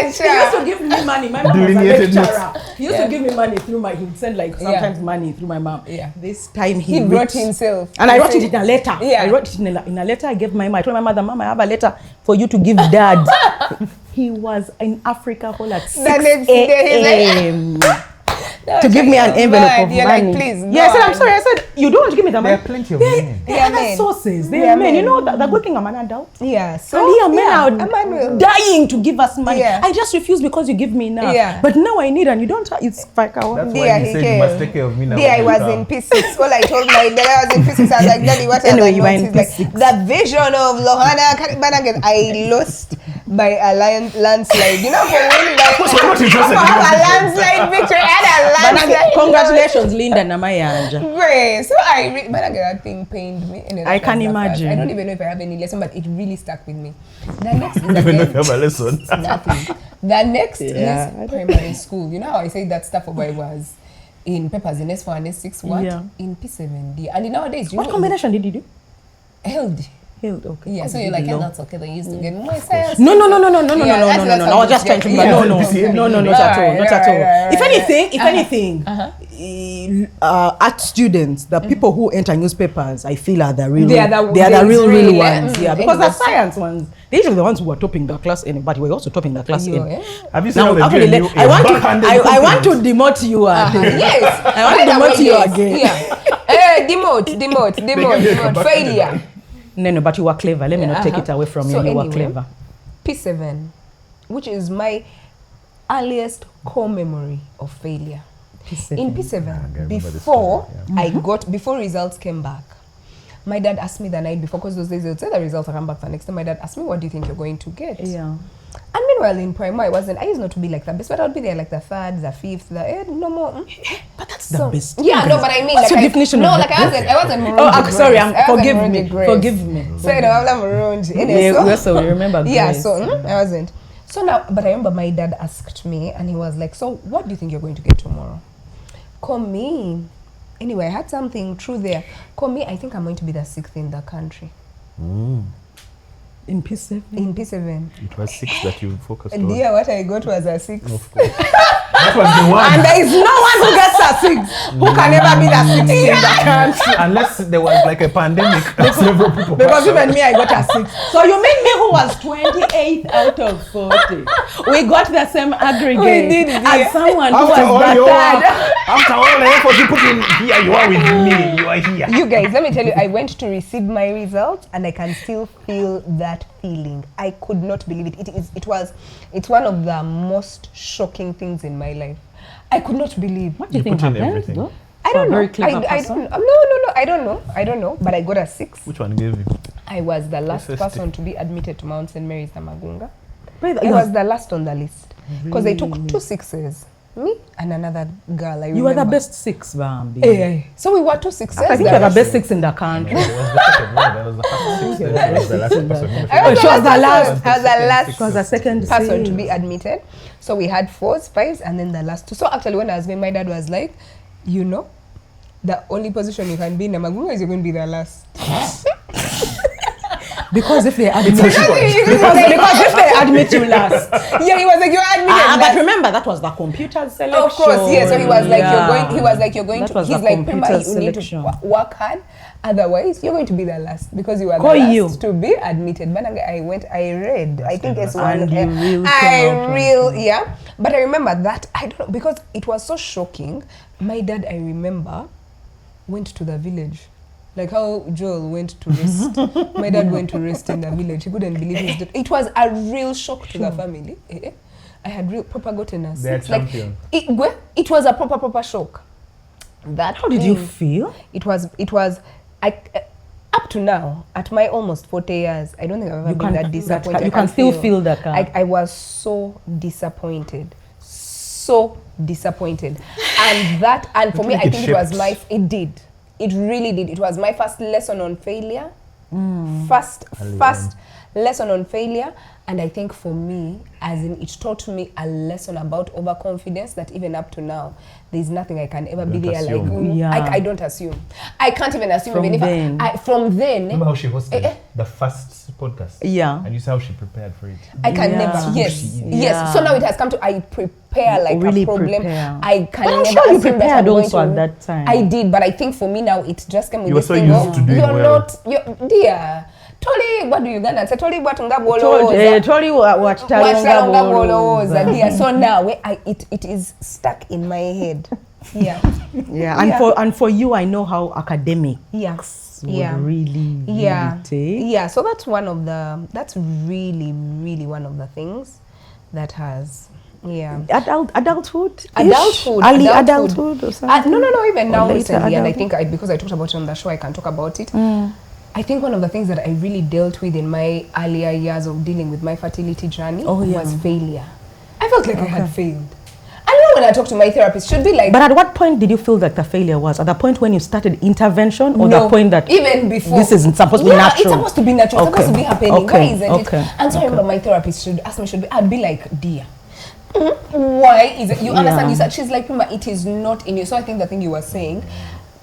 used to give me money. My mom was a Delineated lecturer. He used to give me money through he would send sometimes money through my mom. Yeah. This time He brought himself. And I wrote it in a letter. Yeah. I wrote it in a letter. I gave my mom. I told my mother, Mom, I have a letter for you to give Dad. He was in Africa Hall at 6 next day, a.m. to give me an envelope of You're money. like, please, Yeah, I said, go I'm on. sorry. I said, you don't want to give me the money. There are plenty of men. They They are are men. sources. They They are are men. You men. know the good thing, I'm an adult. Yeah, so And here men yeah, are Emmanuel. dying to give us money. Yeah. I just refuse because you give me enough. Yeah. But now I need and you don't. It's like That's why Dear, he he said came. you must take care of me now. I was in P6. Well, I told my dad I was in P6. I was like, Daddy, what Anyway, are you the were in notes? He's like, the vision of Lohana Banagan. I lost by a landslide. You know, for winning by we're not interested in a what landslide victory. I had a landslide. Congratulations, Linda Namayanja. Great. So that thing pained me. Anyway, I that can was the imagine. first. I don't even know if I have any lesson, but it really stuck with me. The next is Even if again, you have a lesson. nothing. The next Yeah. is primary school. You know how I say that stuff where I was in papers in S1 and S6, what? Yeah. In P7D. And nowadays, you What know, combination did you do? held. Held, okay. Yeah, so Oh, you're like, no. yeah, that's okay. They used to get more science. No. Yeah, I that's was just trying to. yeah. No, Yeah. not at all, not at all. Right, If right, anything, art students, the people who enter newspapers, I feel are the real. They are the- they are the real really, ones. Yeah, because the exactly. science ones, they're usually the ones who were topping the class in, but we're also topping the class in. Yeah. Have you seen Now, how they actually, do I want to demote you. Yes. I want to demote you again. Yeah. Demote. Failure. No, but you were clever. Let me not take it away from you. You were clever. P7, which is my earliest core memory of failure. In P7, before results came back, my dad asked me the night before, because those days they would say the results will come back the next day. My dad asked me, what do you think you're going to get? Yeah. And meanwhile, in primary, I used not to be like the best, but I would be there like the third, the fifth, no more. But that's the best. Yeah, no, but I mean, What's like your definition of the I wasn't Murunji Oh, sorry. Grace. Forgive me. So I'm Murunji. Anyway, So we remember. yeah, Grace. so I wasn't. So now, but I remember my dad asked me, and he was like, so what do you think you're going to get tomorrow? Call me. Anyway, I had something true there. Call me, I think I'm going to be the 6th in the country. In P7. In P7. It was 6 that you focused And on. dear, what I got was a 6. Of course. That was the one. And there is no one who gets a 6 who can ever be the 6th in the country. Unless there was like a pandemic, several people. Because even me, I got a 6. So you mean me who was 28th out of 40? We got the same aggregate We did, as someone who After all was the your third. after all the effort you put in here, you are with me. You are here. You guys, let me tell you, I went to receive my results and I can still feel that feeling. I could not believe it. It's one of the most shocking things in my life. I could not believe. What do you You think put in happened? everything. though? I For a don't know. very clever I person. don't. No. I don't know. But I got a 6. Which one gave you? I was the last SST. person to be admitted to Mount St. Mary's Namagunga. Wait, I was the last on the list because they took 2 6s. Me and another girl. I You were the remember. best 6, Bambi. So we were 2 6s. I think you were the best 6 in the country. That was the second one. That was the first 6. That was the last person. I was She was the person. last. I was the last She was the second person to six. be admitted. So we had 4s, 5s, and then the last 2. So actually, when I was there, my dad was like, you know, the only position you can be in Namagunga is you're going to be the last. Because if they admit because if they admit you last. Yeah, he was like, you're admitted. But last. remember, that was the computer selection. Of course, yeah. So he was like, Yeah. you're going That to. was He's the like, remember, computer you need selection. to work hard. Otherwise, you're going to be the last because you are the Call last you. to be admitted. But I read. I think it's one. And you really I came out real, yeah. But I remember that I don't know because it was so shocking. My dad, I remember, went to the village. Like how Joel went to rest. My dad went to rest in the village. He couldn't believe his death. It was a real shock to the family. I had real proper gotten a They're 6. Like champion. it was a proper shock. That How did you thing, feel? It was up to now, at my almost 40 years, I don't think I've ever You been can- that that disappointed. you I can still feel that kind. I was so disappointed. So disappointed. And for me, think I it think it was shaped- it did. It really did. It was my first lesson on failure. First lesson on failure. And I think for me, as in it taught me a lesson about overconfidence that even up to now, there's nothing I can ever be Don't there assume. like. Yeah. I don't assume. I can't even assume. From even then. from then, Remember how she hosted Eh, eh. the first podcast? Yeah. And you saw how she prepared for it. I can Yeah. never. Yes, She is. yes. Yeah. So now it has come to I prepare like Really a problem. prepare. I can But I'm never sure you assume that prepared I'm going also to- at that time. I did, but I think for me now it just came with You were this so thing used of, to doing you're well. not, you're, dear. Toli, what do you gonna say? Toli, what Told you what dear. So now it is stuck in my head. Yeah. Yeah, and Yeah. for you, I know how academic Yeah. would Yeah. really Yeah. take. Yeah. So that's really one of the things that has, yeah. Adulthood, Adulthood. early adulthood or something. No, even Or now later recently, and I adulthood. think because I talked about it on the show, I can talk about it. I think one of the things that I really dealt with in my earlier years of dealing with my fertility journey was failure. I felt like I had failed. I know when I talk to my therapist, should be like, But at what point did you feel like the failure was? At the point when you started intervention, or no, the point that even before this isn't supposed to be natural? It's supposed to be natural. It's supposed to be happening. Okay. Why isn't Okay. it? And so I remember my therapist should ask me, I'd be like, dear, why is it? You understand? Yeah. You said she's like, Pima, it is not in you. So I think the thing you were saying,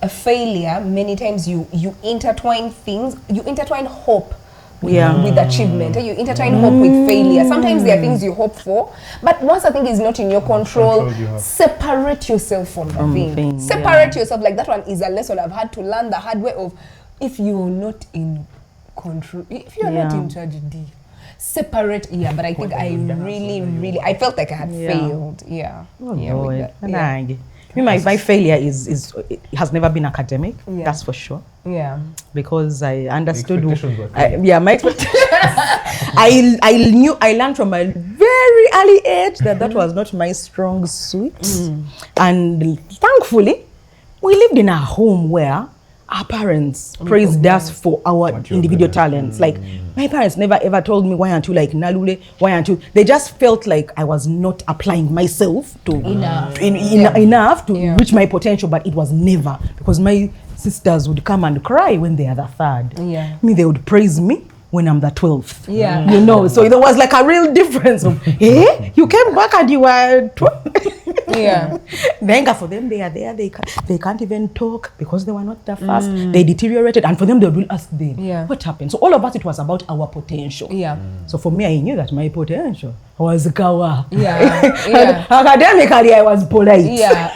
a failure, many times you intertwine things, you intertwine hope with achievement. You intertwine hope with failure. Sometimes there are things you hope for, but once a thing is not in your control, Control you have. separate yourself from the thing. thing, Separate yourself. Like that one is a lesson I've had to learn the hard way of, if you're not in control, if you're not Yeah. in charge, dear, separate. Yeah, but I think I really, I felt like I had failed. Yeah. Oh yeah, with Lord. that. Yeah. Nah. My failure it has never been academic. Yeah. That's for sure. Yeah. Because I understood. expectations were My expectations. I learned from a very early age that was not my strong suit, and thankfully, we lived in a home where our parents praised us for our What you're individual good at. talents. Like my parents never ever told me, why aren't you like Nalule? Why aren't you? They just felt like I was not applying myself to enough to reach my potential, but it was never, because my sisters would come and cry when they are the third. Yeah. They would praise me when I'm the 12th. Yeah. You know, so there was like a real difference of, you came back and you were 12. Yeah. Then for them, they are there. They can't even talk because they were not that fast. They deteriorated, and for them, they will ask them, Yeah. what happened? So all of us, it was about our potential. Yeah. So for me, I knew that my potential was kawa. Yeah. Yeah. Academically, I was polite. Yeah.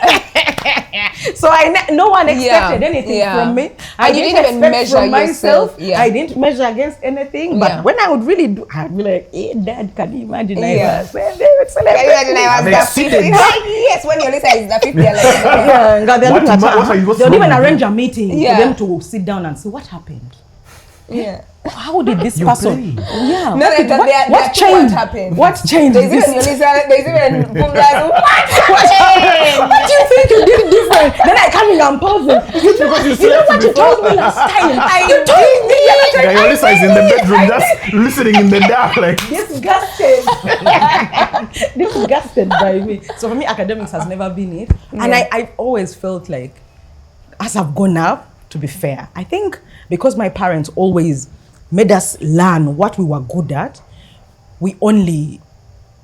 So no one expected Yeah, anything yeah. from me. And you didn't even expect measure from myself. yourself, yeah. I didn't measure against anything. But Yeah. when I would really do, I'd be like, hey, Dad, can you imagine Yeah. I was celebrating? I'm exceeded. Yes, when your Lisa is the 50, you're like, Yeah, God, they're What looking at ma- her. what are you- what's They'll wrong even with arrange a meeting Yeah. for them to sit down and say, what happened? yeah. How did this You person? played. Yeah. No, what, they are what too much changed? happened. What changed? There's this? even your Lisa, there's even Pumla's, What do you think you did different? Then I come in and pause it. You know what you told me last time? You told me the other time. Guy Olisa is in the bedroom just listening in the dark like Disgusted. Disgusted by me. So for me, academics has never been it. And I've always felt like, as I've grown up, to be fair, I think because my parents always made us learn what we were good at, we only,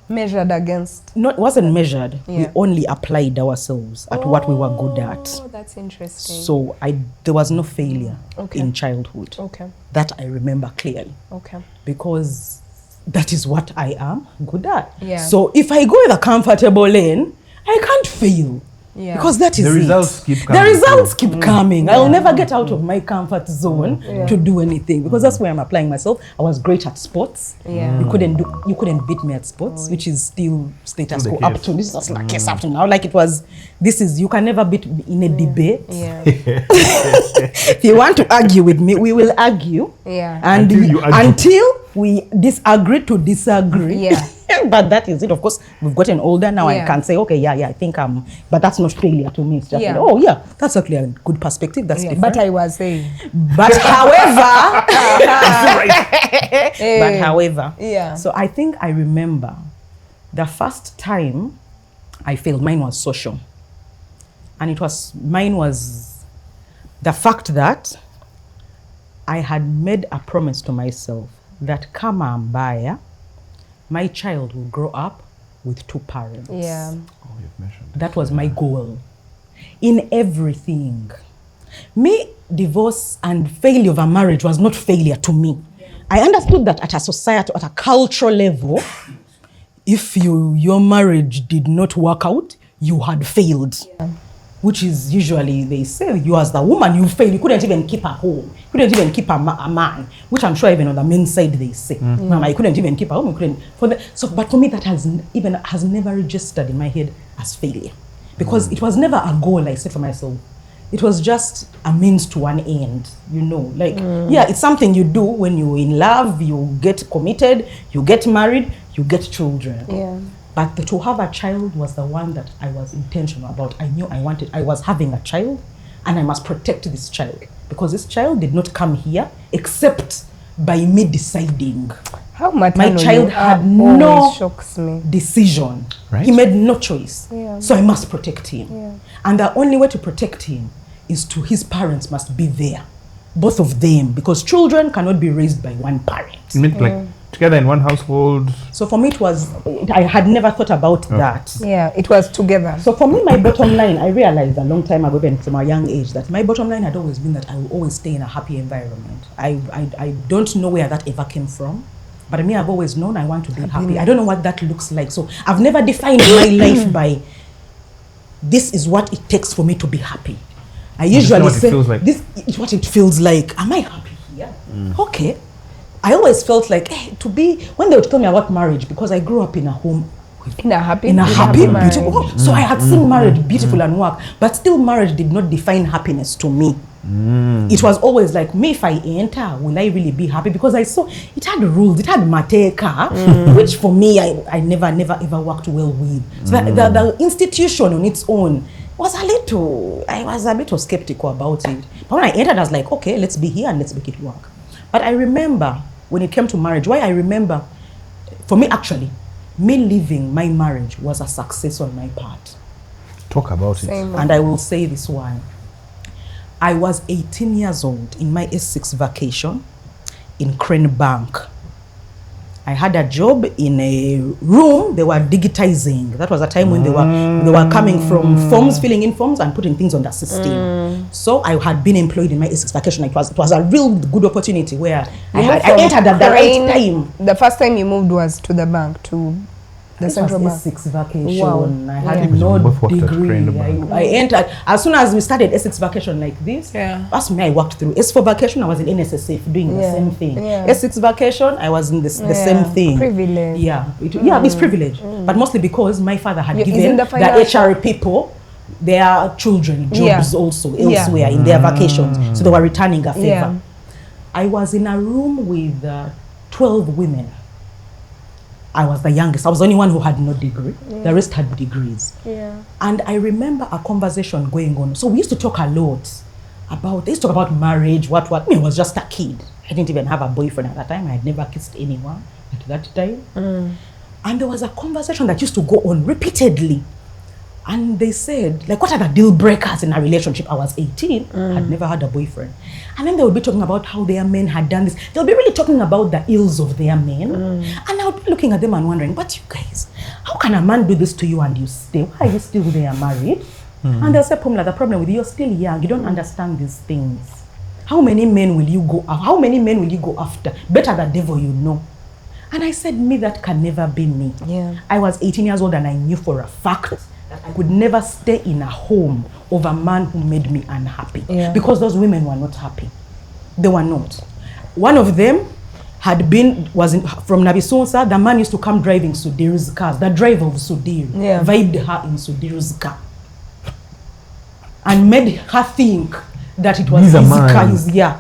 measured against. it wasn't measured, we Yeah. only applied ourselves at what we were good at. Oh, that's interesting. So there was no failure Okay. in childhood. Okay. That I remember clearly. Okay. Because that is what I am good at. Yeah. So if I go in the comfortable lane, I can't fail. Yeah. Because that is The it. results keep The coming. results keep coming. I'll never get out of my comfort zone to do anything because that's where I'm applying myself. I was great at sports. Yeah. You couldn't beat me at sports, which is still status Still quo the up case. to this is like case up to now. Like it was, you can never beat me in a debate. Yeah. If you want to argue with me, we will argue. Yeah. And Until you argue. until we disagree to disagree. Yeah. But that is it. Of course, we've gotten older now. Yeah. I can say, okay, yeah, I think I'm. But that's not failure to me. It's just, Yeah. oh yeah, that's actually a good perspective. That's Yeah. different. But I was saying. But however, Eh, but however, Yeah. So I think I remember the first time I failed. Mine was social, and mine was the fact that I had made a promise to myself that kama mbaya, my child will grow up with 2 parents. Yeah. Oh, you've mentioned That was my goal in everything. Me, divorce and failure of a marriage was not failure to me. I understood that at a society, at a cultural level, if your marriage did not work out, you had failed. Yeah. Which is usually, they say, you as the woman, you failed. You couldn't even keep a home. You couldn't even keep a man, which I'm sure even on the men's side they say. Mama, you couldn't even keep a home. You couldn't. But for me, that has never registered in my head as failure. Because it was never a goal I set for myself. It was just a means to an end, yeah, it's something you do when you're in love, you get committed, you get married, you get children. Yeah. But to have a child was the one that I was intentional about. I knew I was having a child and I must protect this child because this child did not come here except by me deciding. How maternal My child you are had no always shocks me. decision. Right. He made no choice. Yeah. So I must protect him. Yeah. And the only way to protect him is his parents must be there. Both of them, because children cannot be raised by one parent. You mean like together in one household? So for me I had never thought about that. Yeah, it was together. So for me, my bottom line, I realized a long time ago, even from a young age, that my bottom line had always been that I will always stay in a happy environment. I don't know where that ever came from, but I mean, I've always known I want to be happy. I don't know what that looks like. So I've never defined my life by this is what it takes for me to be happy. I usually what it say, feels like. this is what it feels like. Am I happy here? Okay. I always felt like, when they would tell me about marriage, because I grew up in a home In a happy, marriage. Beautiful. So I had seen marriage beautiful and work, but still marriage did not define happiness to me. It was always like, me, if I enter, will I really be happy? Because I saw it had rules, it had mateka, which for me, I never ever worked well with. So the institution on its own I was a little skeptical about it. But when I entered, I was like, okay, let's be here and let's make it work. But I remember when it came to marriage, why I remember, for me actually, me leaving my marriage was a success on my part. Talk about Same. And I will say this one. I was 18 years old in my S6 vacation in Crane Bank. I had a job in a room. They were digitizing. That was a time when they were coming from forms, filling in forms and putting things on the system. So I had been employed in my Essex vacation. It was a real good opportunity where I entered at the right time. The first time you moved was to the bank, to the central bank. Essex vacation. Wow. I had Because no we both worked at degree. Crane Bank. I entered as soon as we started Essex vacation like this. Yeah. That's me. I worked through S4 vacation. I was in NSSF doing the same thing. Yeah. Essex vacation. I was in the same thing. Privilege. Yeah, it's privilege, but mostly because my father had Yeah, given isn't the the financial- HR people their children jobs Yeah. also Yeah. elsewhere in their vacations, so they were returning a favor. Yeah. I was in a room with 12 women. I was the youngest. I was the only one who had no degree. The rest had degrees. Yeah. And I remember a conversation going on. So we used to talk a lot about, they used to talk about marriage, what. Me, I was just a kid. I didn't even have a boyfriend at that time. I had never kissed anyone at that time. And there was a conversation that used to go on repeatedly. And they said, like, what are the deal breakers in a relationship? I was 18, had never had a boyfriend. And then they would be talking about how their men had done this. They'll be really talking about the ills of their men. And I would be looking at them and wondering, but you guys, how can a man do this to you and you stay? Why are you still there married? And they'll say, Pumla, the problem with you, you're still young. You don't understand these things. How many men will you go after? How many men will you go after? Better the devil you know. And I said, me, that can never be me. Yeah. I was 18 years old and I knew for a fact that I could never stay in a home of a man who made me unhappy. Yeah. Because those women were not happy. They were not. One of them from Nabisunsa. The man used to come driving Sudir's cars. The driver of Sudir vibed her in Sudir's car and made her think that it was his car. Yeah.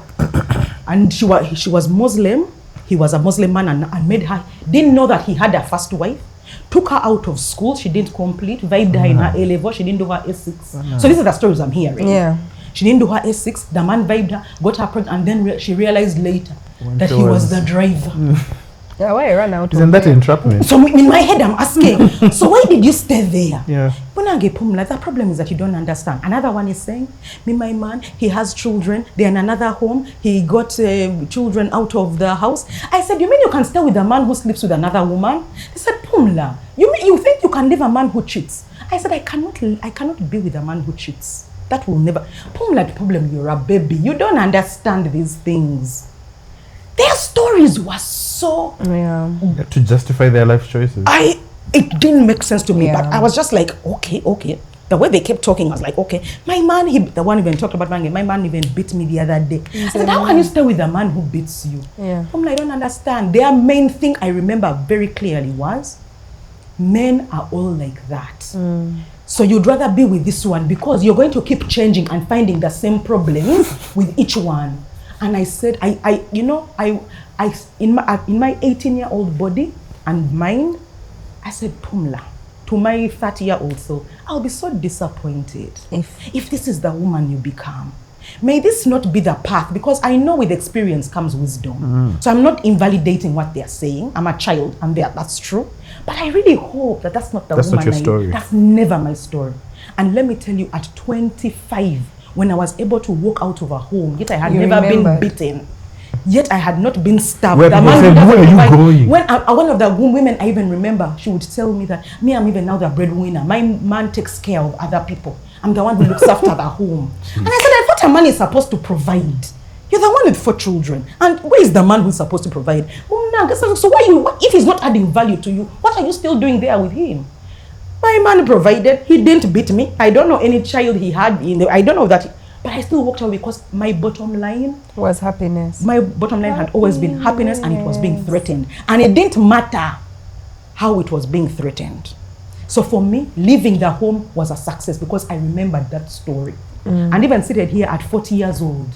And she was Muslim. He was a Muslim man and made her, didn't know that he had a first wife, took her out of school, she didn't complete, vibed her in her A level, she didn't do her S6. So these are the stories I'm hearing. Yeah. She didn't do her S6, the man vibed her, got her pregnant, and then she realized later that she he was- was the driver. Yeah, why I ran out Isn't of that there? entrapment? So in my head I'm asking, so why did you stay there? Yeah. Bunage Pumla, the problem is that you don't understand. Another one is saying, me, my man, he has children, they're in another home, he got children out of the house. I said, you mean you can stay with a man who sleeps with another woman? He said, Pumla, you think you can leave a man who cheats? I said, I cannot be with a man who cheats. That will never. Pumla, the problem, you're a baby. You don't understand these things. Their stories were so Yeah. To justify their life choices. it didn't make sense to me, Yeah. but I was just like, okay. The way they kept talking, I was like, okay. My man, the one even talked about my man even beat me the other day. I said, how can you stay with a man who beats you? Yeah. I'm like, I don't understand. Their main thing I remember very clearly was, men are all like that. So you'd rather be with this one because you're going to keep changing and finding the same problems with each one. And I said, in my 18-year-old body and mind, I said, Pumla, to my 30-year-old self, I'll be so disappointed if this is the woman you become. May this not be the path, because I know with experience comes wisdom. So I'm not invalidating what they're saying. I'm a child, and that's true. But I really hope that that's not the That's woman. not your story. That's never my story. And let me tell you, at 25, when I was able to walk out of a home, yet I had You never remembered. been beaten, yet I had not been stabbed. Where The people man said, who doesn't "Where are you provide-" going? When one of the women I even remember, she would tell me that, me, I'm even now the breadwinner. My man takes care of other people. I'm the one who looks after the home. And I said, I thought a man is supposed to provide. You're the one with 4 children. And where is the man who's supposed to provide? So if he's not adding value to you, what are you still doing there with him? My man provided. He didn't beat me. I don't know any child he had. I don't know that. But I still walked away because my bottom line Was happiness. had always been happiness, and it was being threatened. And it didn't matter how it was being threatened. So for me, leaving the home was a success because I remembered that story. And even seated here at 40 years old,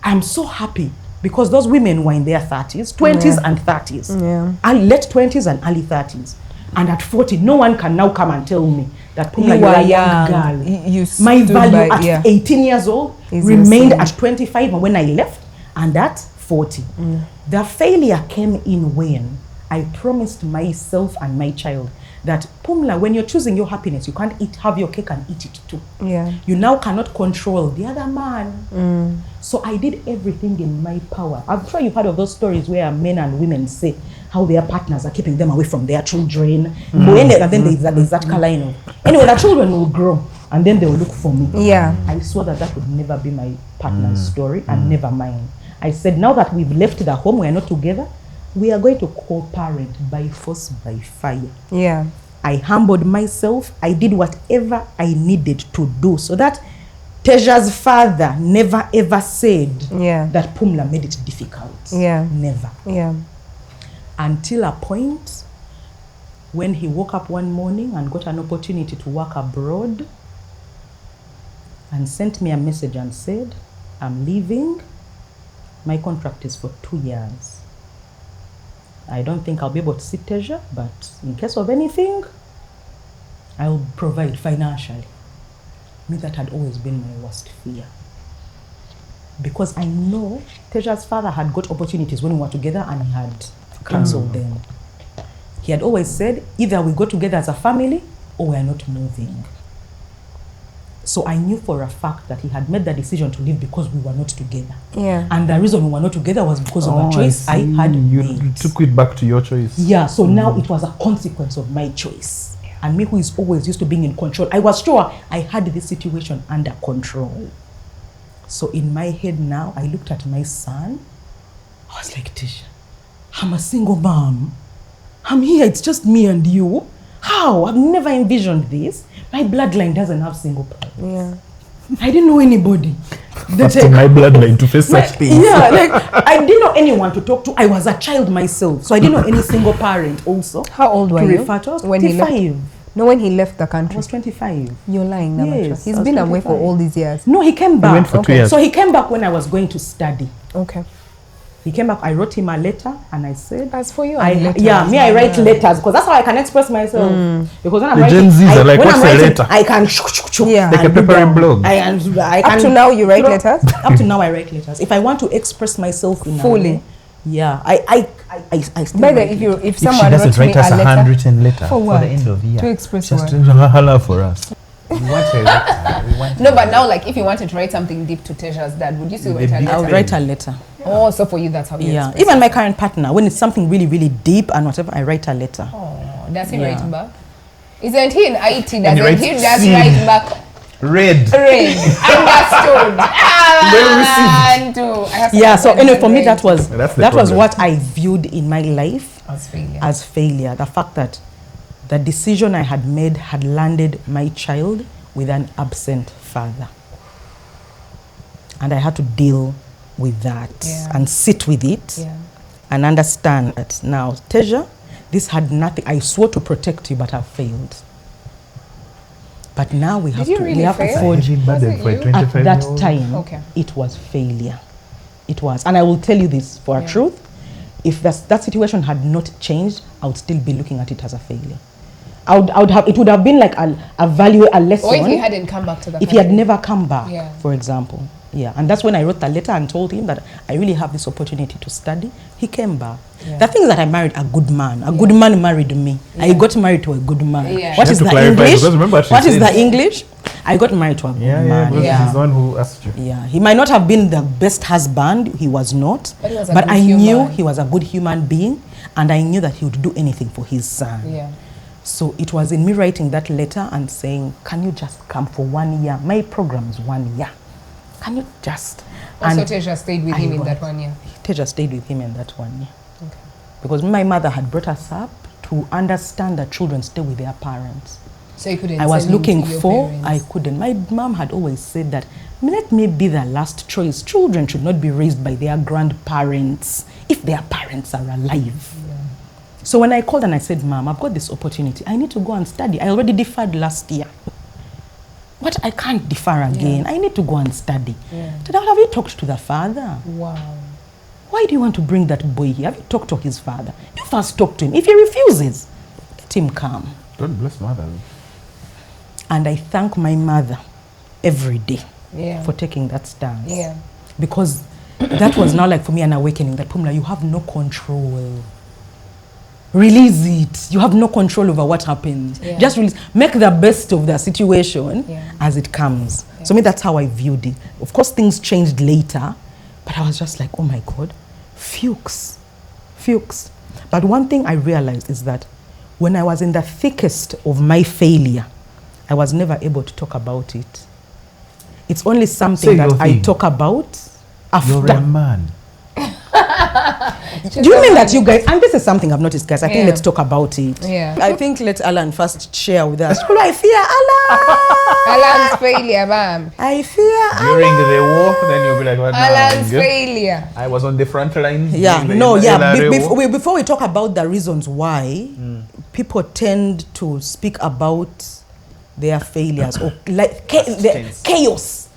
I'm so happy because those women were in their 30s, 20s and 30s. Yeah. Late 20s and early 30s. And at 40, no one can now come and tell me that Pumla, You you're are a young young. girl. You My stood value by- at yeah. 18 years old Is remained the at same. 25 when I left, and at 40. The failure came in when I promised myself and my child that, Pumla, when you're choosing your happiness, you can't have your cake and eat it too. Yeah. You now cannot control the other man. So I did everything in my power. I'm sure you've heard of those stories where men and women say, how their partners are keeping them away from their children. And then there's that line of, anyway, the children will grow and then they will look for me. Yeah. I swore that would never be my partner's story and never mine. I said, now that we've left the home, we are not together, we are going to co-parent by force, by fire. Yeah. I humbled myself. I did whatever I needed to do so that Teja's father never ever said that Pumla made it difficult. Yeah. Never. Yeah. Until a point when he woke up one morning and got an opportunity to work abroad and sent me a message and said, I'm leaving. My contract is for 2 years. I don't think I'll be able to see Teja, but in case of anything, I'll provide financially. Me, that had always been my worst fear. Because I know Teja's father had got opportunities when we were together and he had cancelled them. He had always said, either we go together as a family or we are not moving. So I knew for a fact that he had made the decision to leave because we were not together. Yeah. And the reason we were not together was because of a choice I had You made. took it back to your choice. Yeah, so now it was a consequence of my choice. And me, who is always used to being in control, I was sure I had this situation under control. So in my head now, I looked at my son. I was like, Tisha, I'm a single mom. I'm here, it's just me and you. How? I've never envisioned this. My bloodline doesn't have single parents. Yeah. I didn't know anybody. That's in my bloodline to face such things. Yeah, like I didn't know anyone to talk to. I was a child myself, so I didn't know any single parent also. How old were to you refer to. I was when he left? 25. No, when he left the I country. was 25. You're lying, Namacha. Yes, He's I was been away for 25. all these years. No, he came back. went for 2 years. So he came back when I was going to study. Okay. He came back. I wrote him a letter, and I said, As for you, I letters, I write letters because that's how I can express myself. Because when I'm The writing, Gen Zs are like, when what's I'm a writing, letter? I can Yeah. Like a and do paper and that. blog. I can Up to now, you write letters? Up to now, I write letters. If I want to express myself in Fully. a way, yeah, I still By the write if If someone she doesn't wrote me write us a a letter handwritten letter For what? the end of year, to express just what? holla for us. We want a letter. We want No, but now, like, if you wanted to write something deep to Teja's dad, would you still write a I'll I'll letter? write a letter. Oh, so for you, that's how you Yeah, express. even my current partner, when it's something really, really deep and whatever, I write a letter. Oh, does he Yeah. write back? Isn't he in IT? he Doesn't writes he just C. write back? red. Read. Understood. And I have Yeah, so something anyway, for me, handwriting. that was That's the that was problem. what I viewed in my life As failure. as failure. The fact that the decision I had made had landed my child with an absent father. And I had to deal with that Yeah. and sit with it Yeah. and understand that now, Teja, this had nothing. I swore to protect you, but I've failed. But now we have you to really we have to fail? forge. Heavy burden it for a you? At 25-year-old. that time, Okay. it was failure. It was, and I will tell you this for a Yeah. truth. If that situation had not changed, I would still be looking at it as a failure. I would have. It would have been like a value, a lesson. Or if he hadn't come back to the if he had country. never come back, Yeah. for example. Yeah, and that's when I wrote the letter and told him that I really have this opportunity to study. He came back. Yeah. The thing is that I married a good man. A good man married me. I got married to a good man. Yeah. What You is have to the clarify, English? because remember what she What is said. the English? I got married to a good man. because Yeah. he's the one who asked you. Yeah, he might not have been the best husband, he was not. But he was a But good I knew human. he was a good human being, and I knew that he would do anything for his son. Yeah. So it was in me writing that letter and saying, can you just come for 1 year? My program is 1 year. Can you just? Also, And Teja stayed with I him in was. that 1 year. Teja stayed with him in that 1 year. Because my mother had brought us up to understand that children stay with their parents. So you couldn't I was send him looking to your for, parents. I couldn't. My mom had always said that, let me be the last choice. Children should not be raised by their grandparents if their parents are alive. So when I called and I said, Mom, I've got this opportunity. I need to go and study. I already deferred last year. But I can't defer again. I need to go and study. Yeah. Dad, have you talked to the father? Wow. Why do you want to bring that boy here? Have you talked to his father? You first talk to him. If he refuses, let him come. God bless mothers. And I thank my mother every day Yeah. for taking that stance. Yeah. Because that was now like for me an awakening that Pumla, you have no control. Release it. You have no control over what happens. Yeah. Just release. Make the best of the situation Yeah. as it comes. So me, that's how I viewed it. Of course, things changed later, but I was just like, oh my God, Fuchs. But one thing I realized is that when I was in the thickest of my failure, I was never able to talk about it. It's only something Say that your I thing. talk about after. You're a man. Do you mean that you guys, and this is something I've noticed, guys, I think Yeah. let's talk about it. Yeah. I think let Alan first share with us. I fear Alan. Alan's failure, ma'am. I fear During Alan. the war, then you'll be like, what now? Alan's Nigga? failure. I was on the front lines. Yeah, during the no, yeah. LRA war. Before we talk about the reasons why people tend to speak about their failures or like the chaos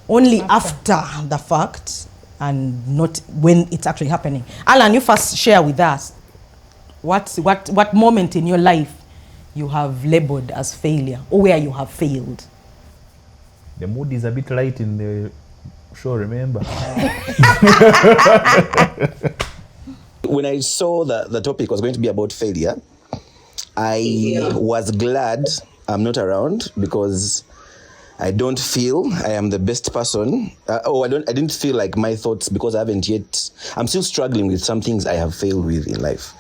only after the fact and not when it's actually happening. Alan, you first share with us what moment in your life you have labeled as failure or where you have failed. The mood is a bit light in the show, remember? When I saw that the topic was going to be about failure, I was glad I'm not around because I don't feel I am the best person. I didn't feel like my thoughts, because I haven't yet. I'm still struggling with some things I have failed with in life.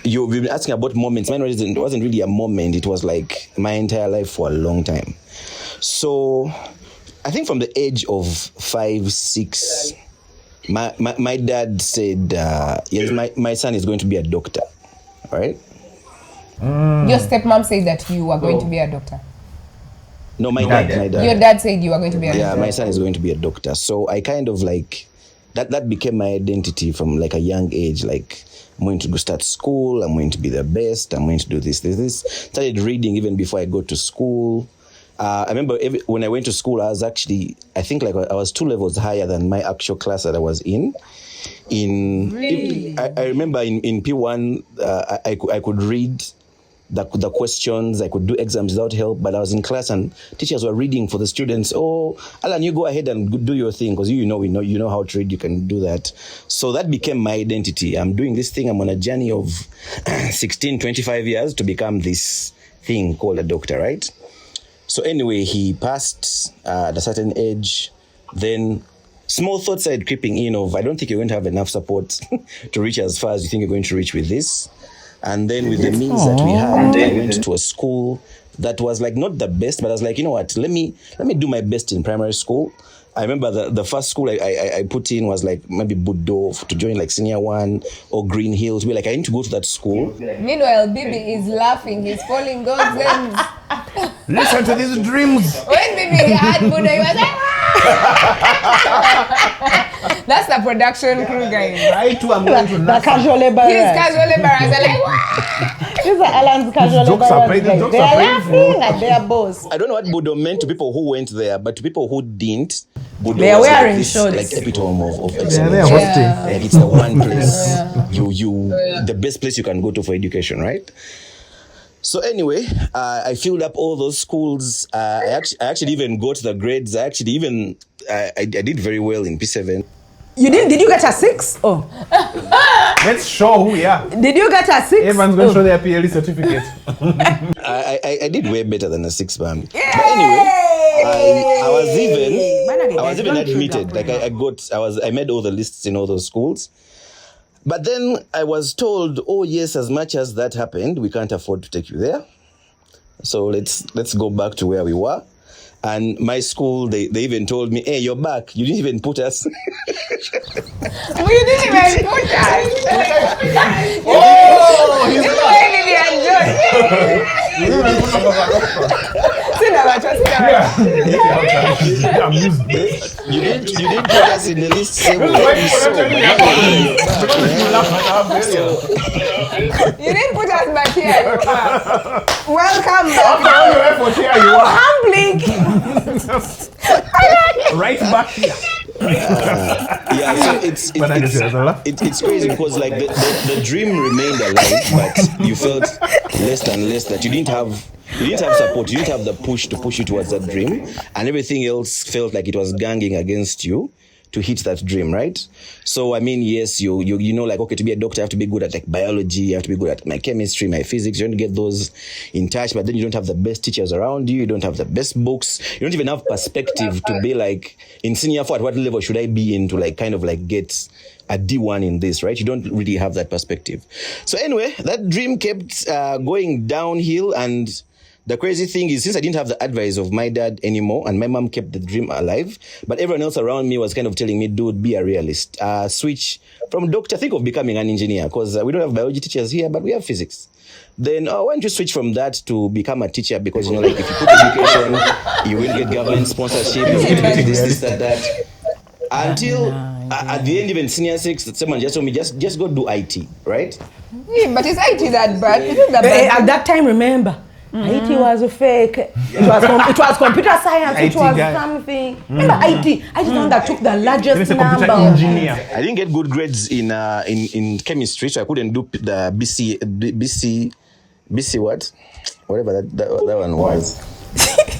You've been asking about moments. Mine wasn't really a moment. It was like my entire life for a long time. So I think from the age of 5, 6, my dad said, yes, my son is going to be a doctor, right? Your stepmom said that you are going to be a doctor. No, my dad. Your dad said you are going to be a Yeah, doctor. my son is going to be a doctor. So I kind of like, that became my identity from like a young age. Like, I'm going to go start school, I'm going to be the best, I'm going to do this. Started reading even before I go to school. I remember when I went to school, I was actually, I think like I was 2 levels higher than my actual class that I was in. I remember in P1, I could read the questions, I could do exams without help, but I was in class and teachers were reading for the students. Oh, Alan, you go ahead and do your thing, because you know how to read, you can do that. So that became my identity. I'm doing this thing, I'm on a journey of 16, 25 years to become this thing called a doctor, right? So anyway, he passed at a certain age. Then small thoughts started creeping in of, I don't think you're going to have enough support to reach as far as you think you're going to reach with this. And then with the means that we had, I went to a school that was like not the best, but I was like, you know what, let me do my best in primary school. I remember the first school I put in was like maybe Budo to join like Senior 1 or Green Hills. We're like, I need to go to that school. Meanwhile, Bibi is laughing. He's falling God's names. Listen to these dreams. When Bibi had Buddha, he was like, that's the production crew, guys. I too am going to The NASA. casual His laborers. casual laborers are like, "Wow." These are Alan's casual These jokes are laborers. paid- these jokes They are are painful. laughing at their boss. I don't know what Budo meant to people who went there, but to people who didn't, Budo They are was wearing like this, shorts. like epitome of Yeah, excellence. they're hosting. Like it's the one place the best place you can go to for education, right? So anyway, I filled up all those schools. I actually even got the grades. I did very well in P7. You did you get a 6? Oh. Let's show who we are. Did you get a 6? Everyone's going to show their PLE certificate. I did way better than a 6, man. But anyway, I was even admitted. Like I made all the lists in all those schools. But then I was told, oh yes, as much as that happened, we can't afford to take you there. So let's go back to where we were. And my school, they even told me, hey, you're back. You didn't even put us. We didn't even put that. This is why Bibi enjoyed. Sit down, I'm used to this. You didn't put us in the list. Say, well, let me so. You didn't put us back here. You are. Welcome back. After all your effort here, you are. Humbling. Right back here. Yeah, so it's crazy because like the dream remained alive, but you felt less and less that you didn't have support, you didn't have the push to push you towards that dream, and everything else felt like it was ganging against you to hit that dream, right? So I mean, yes, you know, like, okay, to be a doctor, I have to be good at like biology, you have to be good at my chemistry, my physics. You don't get those in touch, but then you don't have the best teachers around you. You don't have the best books. You don't even have perspective to be like, in senior 4, at what level should I be in to like kind of like get a D1 in this, right? You don't really have that perspective. So anyway, that dream kept going downhill, and the crazy thing is, since I didn't have the advice of my dad anymore, and my mom kept the dream alive, but everyone else around me was kind of telling me, dude, be a realist. Switch from doctor, think of becoming an engineer, because we don't have biology teachers here, but we have physics. Then why don't you switch from that to become a teacher? Because, you know, like, if you put education, you will get government sponsorship, you will get this, that. Until at the end, even senior 6, someone just told me, just go do IT, right? Yeah, but is IT that bad? Is it that bad? At that time, remember, IT was a fake. It was computer science. It IT was guy. something. Remember IT? IT is the one that took the There's largest a computer number. engineer. I didn't get good grades in chemistry, so I couldn't do the BC what? Whatever that one was.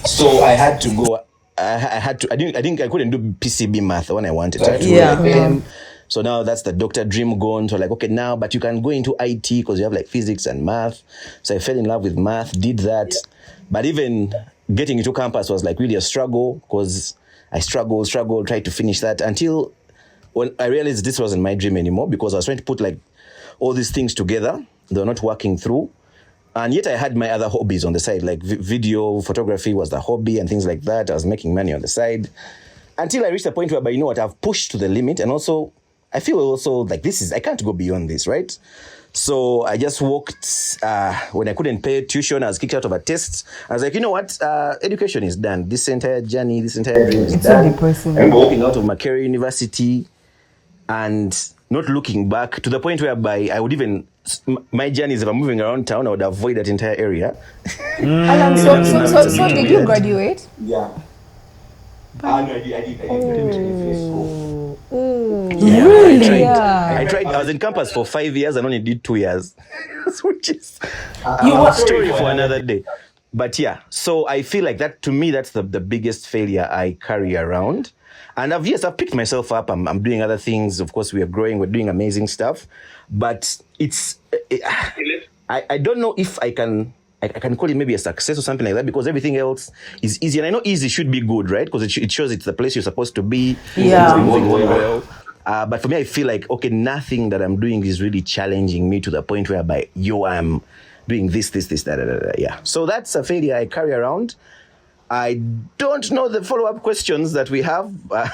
So I had to go. I couldn't do PCB math when I wanted. I had to Yeah. go like them. So now that's the doctor dream gone. So like, okay, now, but you can go into IT because you have like physics and math. So I fell in love with math, did that. But even getting into campus was like really a struggle, because I struggled, tried to finish that until when I realized this wasn't my dream anymore, because I was trying to put like all these things together. They were not working through. And yet I had my other hobbies on the side, like video, photography was the hobby and things like that. I was making money on the side until I reached a point where, you know what, I've pushed to the limit. And also, I feel also like I can't go beyond this, right? So I just walked, when I couldn't pay tuition, I was kicked out of a test. I was like, you know what, education is done. This entire journey, this entire dream is It's done. so depressing. I'm walking out of Makerere University and not looking back, to the point whereby I would even, my journeys, if I'm moving around town, I would avoid that entire area. Alan, so did you graduate? Yeah. I did. Really? I tried. I was in campus for 5 years and only did 2 years, which is were- a story for another day. But yeah, so I feel like that, to me, that's the biggest failure I carry around. And I've picked myself up. I'm doing other things. Of course, we are growing. We're doing amazing stuff. But I don't know if I can call it maybe a success or something like that, because everything else is easy. And I know easy should be good, right? Because it shows it's the place you're supposed to be. Yeah. It's moving well. But for me, I feel like, okay, nothing that I'm doing is really challenging me to the point whereby I'm doing this, that. Yeah. So that's a failure I carry around. I don't know the follow-up questions that we have,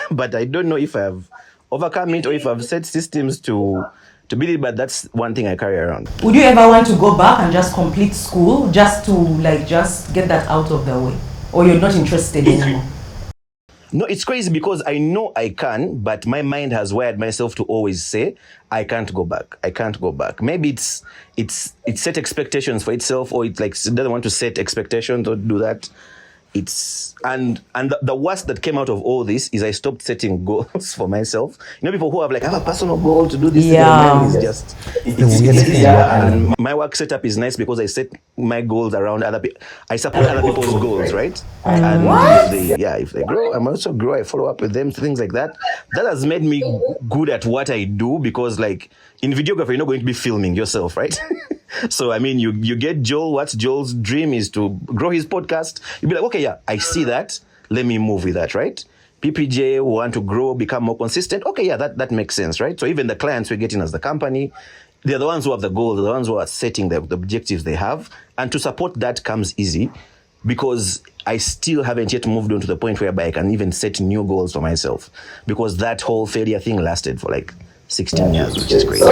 but I don't know if I've overcome it or if I've set systems to beat it, but that's one thing I carry around. Would you ever want to go back and just complete school just to just get that out of the way? Or you're not interested anymore? No, it's crazy because I know I can, but my mind has wired myself to always say, I can't go back. I can't go back. Maybe it's set expectations for itself, or it doesn't want to set expectations or do that. And the worst that came out of all this is I stopped setting goals for myself. You know, people who have I have a personal goal to do this. Yeah. It's easier. And my work setup is nice because I set my goals around other people. I support other people's goals, right? And if they grow, I'm also grow. I follow up with them, things like that. That has made me good at what I do, because in videography, you're not going to be filming yourself, right? So, I mean, you get Joel. What's Joel's dream is to grow his podcast. You'll be like, okay, yeah, I see that. Let me move with that, right? PPJ want to grow, become more consistent. Okay, yeah, that makes sense, right? So even the clients we're getting as the company, they're the ones who have the goals, they're the ones who are setting the objectives they have. And to support that comes easy, because I still haven't yet moved on to the point whereby I can even set new goals for myself, because that whole failure thing lasted for 16 years, which is crazy. So,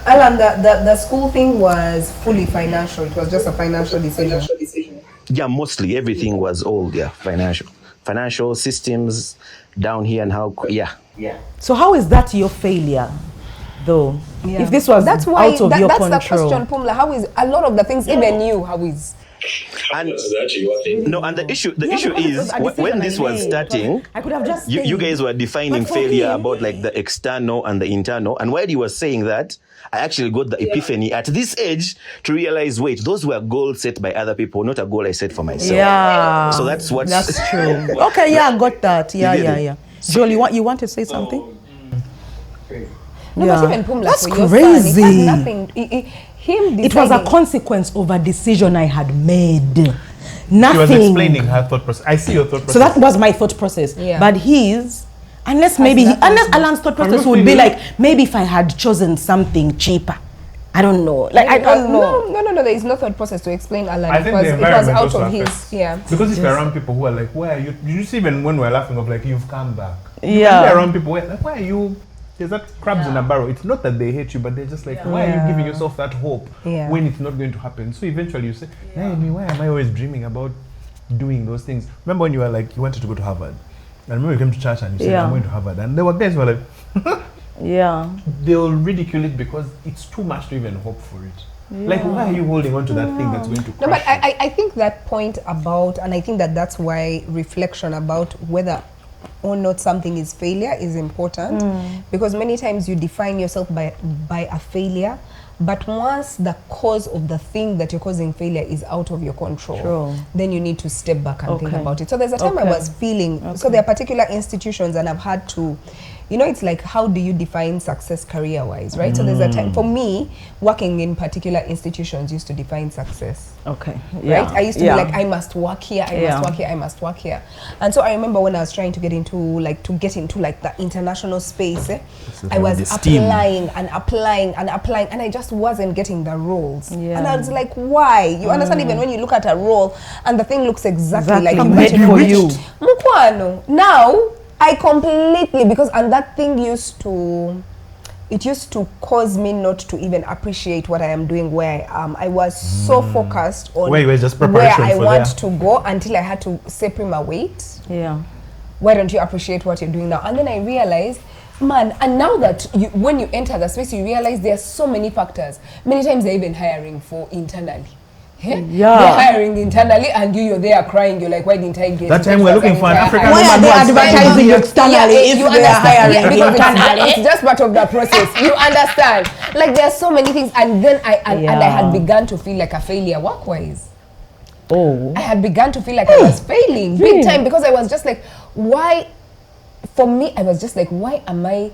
Alan, the school thing was fully financial. It was just a financial decision. Yeah, mostly everything was all financial systems down here, and how So how is that your failure, though? Yeah. If this was that's why, out of your that's control. the question, Pumla. How is a lot of the things, even you, how is? And That's actually your thing. no, and the issue Yeah, is because it was a decision when this I was made. starting, I could have just you stayed. guys were defining But for failure him- about the external and the internal. And while you were saying that, I actually got the epiphany at this age to realize, wait, those were goals set by other people, not a goal I set for myself. Yeah. So that's That's true. Okay, yeah, I got that. Yeah, You get yeah, it? yeah. Joel, you want to say something? No, but even Pumla, That's for your crazy. son, it has nothing. Him It was a deciding- consequence of a decision I had made. She Nothing. was explaining her thought process. I see your thought process. So that was my thought process. Yeah. But his, unless nothing Alan's thought process would be like, maybe if I had chosen something cheaper. I don't know. Like, I don't know. No. There is no thought process to explain Alan. I think It the was environment out also of his. affects. Yeah. Because if you're around people who are like, why are you? You see, even when we're laughing of like, you've come back. Yeah. When you're around people who are like, why are you? There's that crabs in a barrel. It's not that they hate you, but they're just like, why are you giving yourself that hope Yeah. when it's not going to happen? So eventually you say, Naomi, why am I always dreaming about doing those things? Remember when you were like, you wanted to go to Harvard? I remember you came to church and you said, Yeah. I'm going to Harvard. And there were guys who were like, Yeah. they'll ridicule it because it's too much to even hope for it. Like, why are you holding on to that thing that's going to crush No, but you? I think that point about, and I think that's why reflection about whether or not something is failure is important, because many times you define yourself by a failure, but once the cause of the thing that you're causing failure is out of your control, True. then you need to step back and think Okay. about it. So there's a time I Okay. was feeling, so there are particular institutions and I've had to, you know, it's like, how do you define success career-wise, right? So there's a time, for me, working in particular institutions used to define success. Okay. Right? I used to Yeah. be like, I must work here, I Yeah. must work here, I must work here. And so I remember when I was trying to get into the international space, I was the steam. applying and applying and applying, and I just wasn't getting the roles. Yeah. And I was like, why? You understand, even when you look at a role and the thing looks exactly like Exactly. you Made want for it. you. Mukwano. Now I completely, because and that thing used to cause me not to even appreciate what I am doing where I am. I was so focused on Where you were just where preparation I for want there. to go until I had to say, Prima, wait. Yeah. Why don't you appreciate what you're doing now? And then I realized, man, and now that when you enter the space, you realize there are so many factors. Many times they're even hiring for internally. Yeah. They're hiring internally and you're there crying. You're like, why didn't I get That it? time we're looking for an Because I African Why are woman they who has advertising spent- externally if you they are understand. hiring Yeah, because internally? it's just part of the process. You understand? Like there are so many things, and then and I had begun to feel like a failure work-wise. Oh. I had begun to feel like I was failing big time, because I was just like, why? For me, I was just like, why am I?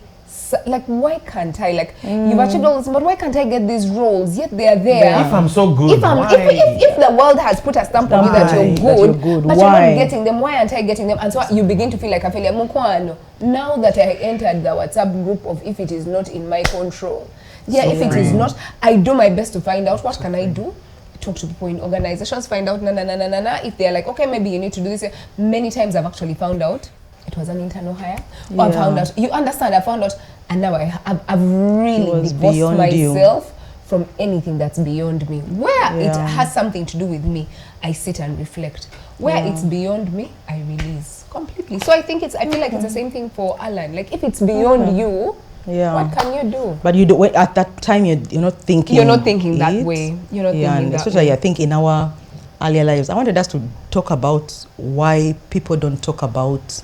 Like, why can't I? Like, you've achieved all this, but why can't I get these roles? Yet they are there. If I'm so good, why? If the world has put a stamp on you that Why? you're That good, you're good. but Why? you're not getting them, why aren't I getting them? And so you begin to feel like a failure. Mukwano, now that I entered the WhatsApp group of if it is not in my control, if it is not, I do my best to find out what can I do. Talk to people in organizations, find out if they're like, okay, maybe you need to do this. Many times I've actually found out it was an internal hire. Or I found out, you understand, I found out, and now I've really was divorced beyond you. myself from anything that's beyond me. Where it has something to do with me, I sit and reflect. Where it's beyond me, I release completely. So I think I feel like it's the same thing for Alan. Like if it's beyond you, what can you do? But you do at that time you're not thinking. You're not thinking that it. way. You're not Yeah, thinking and that especially way. I think in our earlier lives, I wanted us to talk about why people don't talk about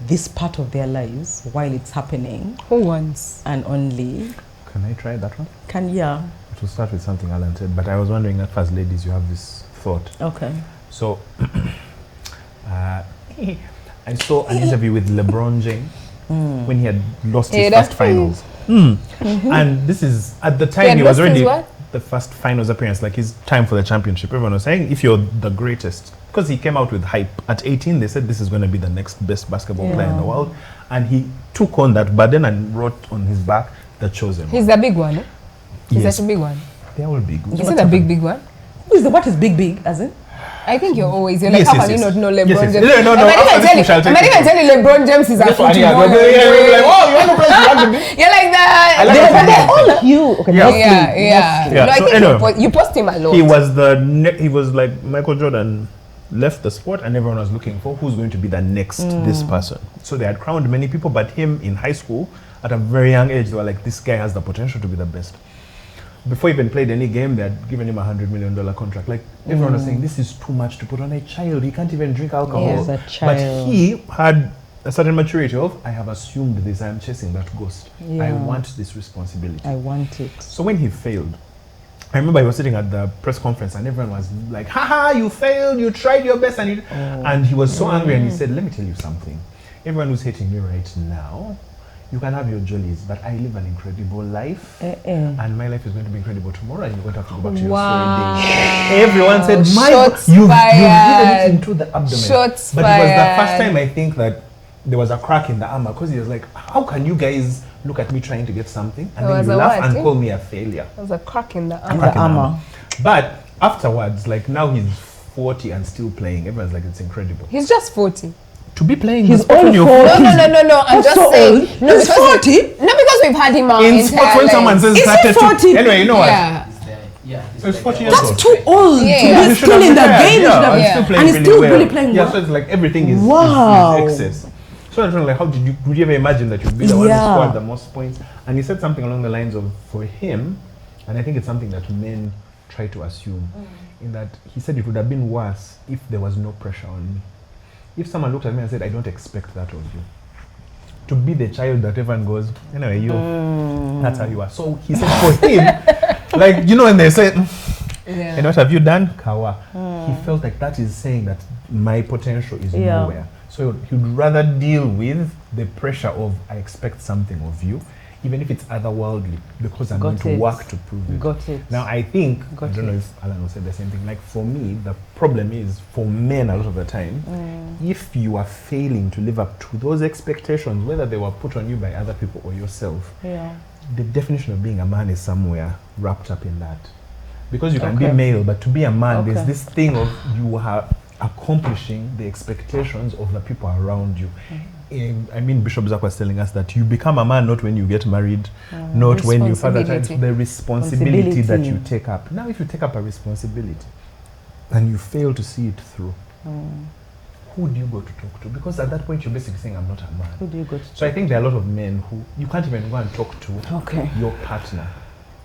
this part of their lives while it's happening, Who wants? and only Can I try that one? It will start with something Alan said, but I was wondering at first, ladies, you have this thought. Okay. So, I saw an interview with LeBron James when he had lost his Yeah, first finals. And this is, at the He time, had he was lost his already what? the first finals appearance, like his time for the championship. Everyone was saying, if you're the greatest, because he came out with hype. At 18, they said this is going to be the next best basketball player in the world. And he took on that burden and wrote on his back the chosen one. He's the big one. He's Yes. such a big one. They're all big. Is it a big one? What is big as in? I think you're always, you're like, Yes, how yes, can you yes. not know Yes, LeBron yes. James? No, I might after even this we shall tell you LeBron James is a football. You're like, oh, you want to play rugby? You're like that. I like They're- that. they're all Cute. Okay. Yeah. mostly. Yeah. Yeah, No, I so think anyway. you post him a lot. He was like Michael Jordan left the sport and everyone was looking for who's going to be the next this person. So they had crowned many people, but him in high school at a very young age, they were like, this guy has the potential to be the best. Before he even played any game, they had given him $100 million contract. Like everyone was saying, this is too much to put on a child. He can't even drink alcohol. Yes, a But child. he had a certain maturity of, I have assumed this, I'm chasing that ghost. I Yeah. want this responsibility. I want it. So when he failed, I remember he was sitting at the press conference and everyone was like, haha, you failed, you tried your best. And he was so angry and he said, let me tell you something. everyone who's hating me right now, you can have your jollies, but I live an incredible life, and my life is going to be incredible tomorrow, and you're going to have to go back to your story day. Everyone said, Shots you've given fired. it into the abdomen. Shots but it was the first fired. time I think that there was a crack in the armor, because he was like, how can you guys look at me trying to get something, and There then was you a laugh what? and call me a failure? There's a crack in the In arm. the Crack in armor. But afterwards, like now he's 40 and still playing. Everyone's like, it's incredible. He's just 40. To be playing He's the sport only on your 40. No. I'm That's just so saying. old. No, He's because 40. No, because we've had him our in entire sports, when someone lives. says Is he started to- 40? Anyway, you know what? Yeah. So it's 40 years That's old. too old Yeah. to Yeah, be He should still have in the retired. game. Yeah, He should he's have- still playing and he's really still well. really playing Yeah, well. so it's like everything is Wow. excess. So I was like, how would you ever imagine that you'd be the one who Yeah. scored the most points? And he said something along the lines of, for him, and I think it's something that men try to assume, in that he said it would have been worse if there was no pressure on me. If someone looked at me and said, I don't expect that of you. To be the child that everyone goes, anyway, that's how you are. So he said for him, like, you know, when they say, and what have you done? Kawa. He felt like that is saying that my potential is Yeah. nowhere. So he'd rather deal with the pressure of, I expect something of you, even if it's otherworldly, because I'm Got going to it. work to prove it. Got it. Now, I think, Got I don't know it. if Alan will say the same thing, like for me, the problem is, for men a lot of the time, if you are failing to live up to those expectations, whether they were put on you by other people or yourself, Yeah. the definition of being a man is somewhere wrapped up in that. Because you can be Okay. male, but to be a man, Okay. there's this thing of you are accomplishing the expectations of the people around you. I mean, Bishop Zak was telling us that you become a man not when you get married, not when you father child, Responsibility. the responsibility that you Responsibility. take up. Now, if you take up a responsibility and you fail to see it through, who do you go to talk to? Because at that point, you're basically saying, I'm not a man. Who do you go to? So I think there are a lot of men who you can't even go and talk to Okay. your partner.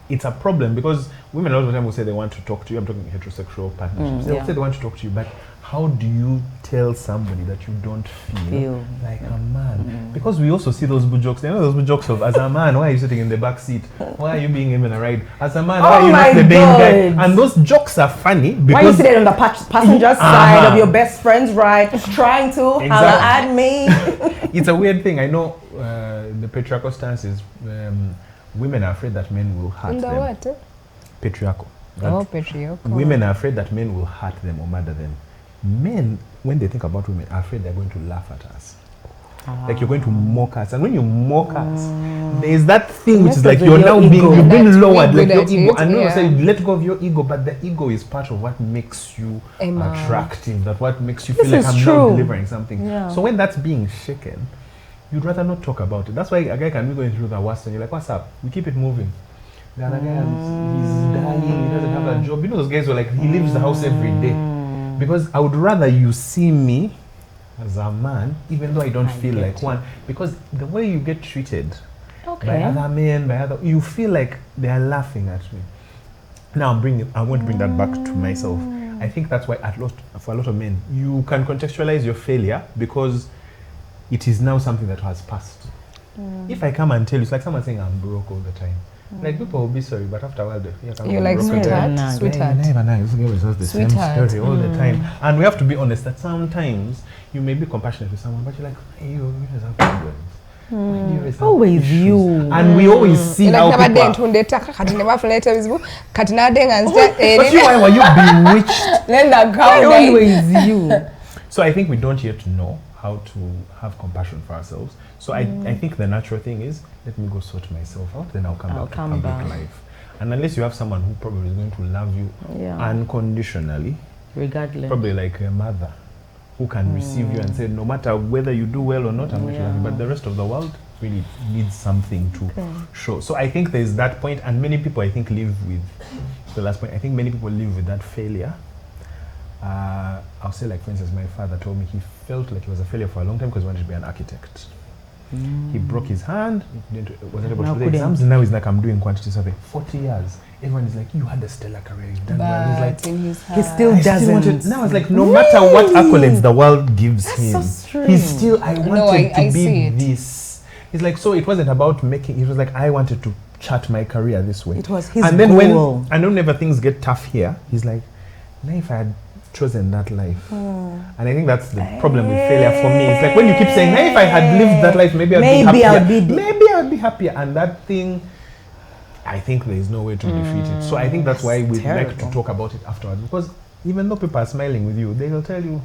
It's a problem because women a lot of the time will say they want to talk to you. I'm talking heterosexual partnerships. They'll yeah. say they want to talk to you, but how do you tell somebody that you don't feel like a man? Because we also see those good jokes. You know those good jokes of, as a man, why are you sitting in the back seat? Why are you being given a ride? As a man, why are you my not the main guy? God. And those jokes are funny Why are you because sitting on the passenger side of your best friend's ride, trying to holler Exactly. at me? it's a weird thing. I know the patriarchal stance is women are afraid that men will hurt In the them. what? Patriarchal. That Oh, patriarchal. women are afraid that men will hurt them or murder them. Men, when they think about women, are afraid they're going to laugh at us. Like you're going to mock us. And when you mock us, there is that thing which is Mess like with you're your now ego. being, you've been That's lowered, really like your good ego. at And it, no one yeah. say let go of your ego, but the ego is part of what makes you A man. attractive, that what makes you This feel like is I'm true. now delivering something. Yeah. So when that's being shaken, you'd rather not talk about it. That's why a guy can be going through the worst and you're like, what's up? We keep it moving. The other guy, he's dying, he doesn't have a job. You know those guys who are like, he leaves the house every day. Because I would rather you see me as a man, even though I don't feel like one. Because the way you get treated by other men, you feel like they are laughing at me. Now I want to bring that back to myself. I think that's why for a lot of men, you can contextualize your failure because it is now something that has passed. If I come and tell you, it's like someone saying I'm broke all the time. Like people will be sorry, but after a while, You're like, sweetheart, sweetheart. The same Sweetheart. story all the time. And we have to be honest that sometimes you may be compassionate with someone, but you're like, hey, you always have problems. Why do you always have Always issues? you. And we always see Like how never people dent hundetaka kati ne bafuleta bizibu kati nadenga But you, why were you bewitched? nenda Why ground always you? So I think we don't yet know how to have compassion for ourselves. So I think the natural thing is, let me go sort myself out, then I'll come back to public life. And unless you have someone who probably is going to love you unconditionally, Regardless. probably like a mother who can receive you and say, no matter whether you do well or not, I'm going to love you. But the rest of the world really needs something to show. So I think there's that point, and many people I think live with, the last point, I think many people live with that failure. I'll say, like, for instance, my father told me he felt like he was a failure for a long time because he wanted to be an architect. He broke his hand, wasn't able to do the exams, and now he's like, I'm doing quantity survey. 40 years. Everyone is like, you had a stellar career, you've done well. He's like, but in his He heart. still I still doesn't. wanted, now it's like, no matter what accolades the world gives him, so strange. he's still, I wanted I to see be it. this. He's like, so it wasn't about making, it was like, I wanted to chart my career this way. It was his and then goal. whenever things get tough here, he's like, now if I had chosen that life. And I think that's the problem with failure for me. It's like when you keep saying, hey, if I had lived that life, maybe I'd be happier. And that thing, I think there is no way to defeat it. So I think that's why we like to talk about it afterwards. Because even though people are smiling with you, they will tell you,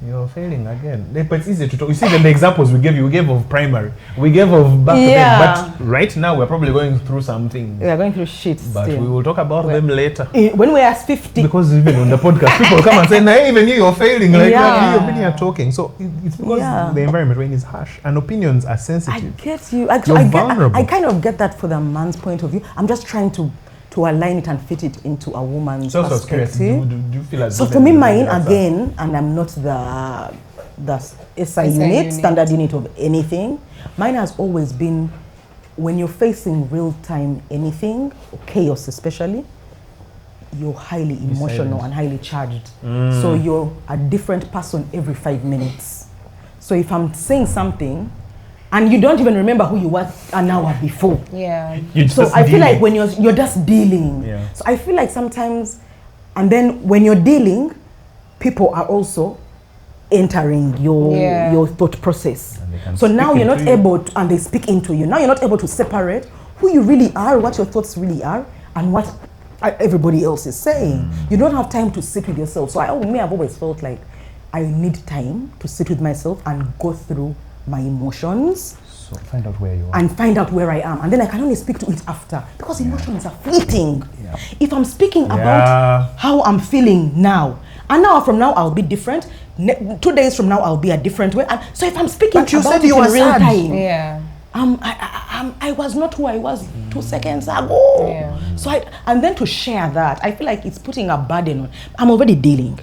you're failing again. But it's easy to talk. You see, the examples we gave of primary, we gave of back then. But right now, we're probably going through something. We are going through shit But still. we will talk about them later. When we are 50. Because even on the podcast, people come and say, nah, even you're failing. Like, you've been here talking. So it's because the environment when is harsh and opinions are sensitive. I get you. Vulnerable. I kind of get that for the man's point of view. I'm just trying to align it and fit it into a woman's So perspective. do you feel as So though for me, then mine that's again, and I'm not the SI unit, standard unit of anything. Mine has always been when you're facing real time anything, chaos especially, you're highly emotional and highly charged. So you're a different person every 5 minutes. So if I'm saying something, and you don't even remember who you were an hour before. Yeah. So I feel like when you're just dealing. Yeah. So I feel like sometimes, and then when you're dealing, people are also entering your thought process. So now you're not able to, and they speak into you. Now you're not able to separate who you really are, what your thoughts really are, and what everybody else is saying. You don't have time to sit with yourself. So I've always felt like I need time to sit with myself and go through my emotions. So find out where you are. And find out where I am. And then I can only speak to it after. Because emotions are fleeting. Yeah. If I'm speaking about how I'm feeling now, an hour from now I'll be different. 2 days from now I'll be a different way. And so if I'm speaking about it in real time, I was not who I was 2 seconds ago. Yeah. So and then to share that, I feel like it's putting a burden on. I'm already dealing.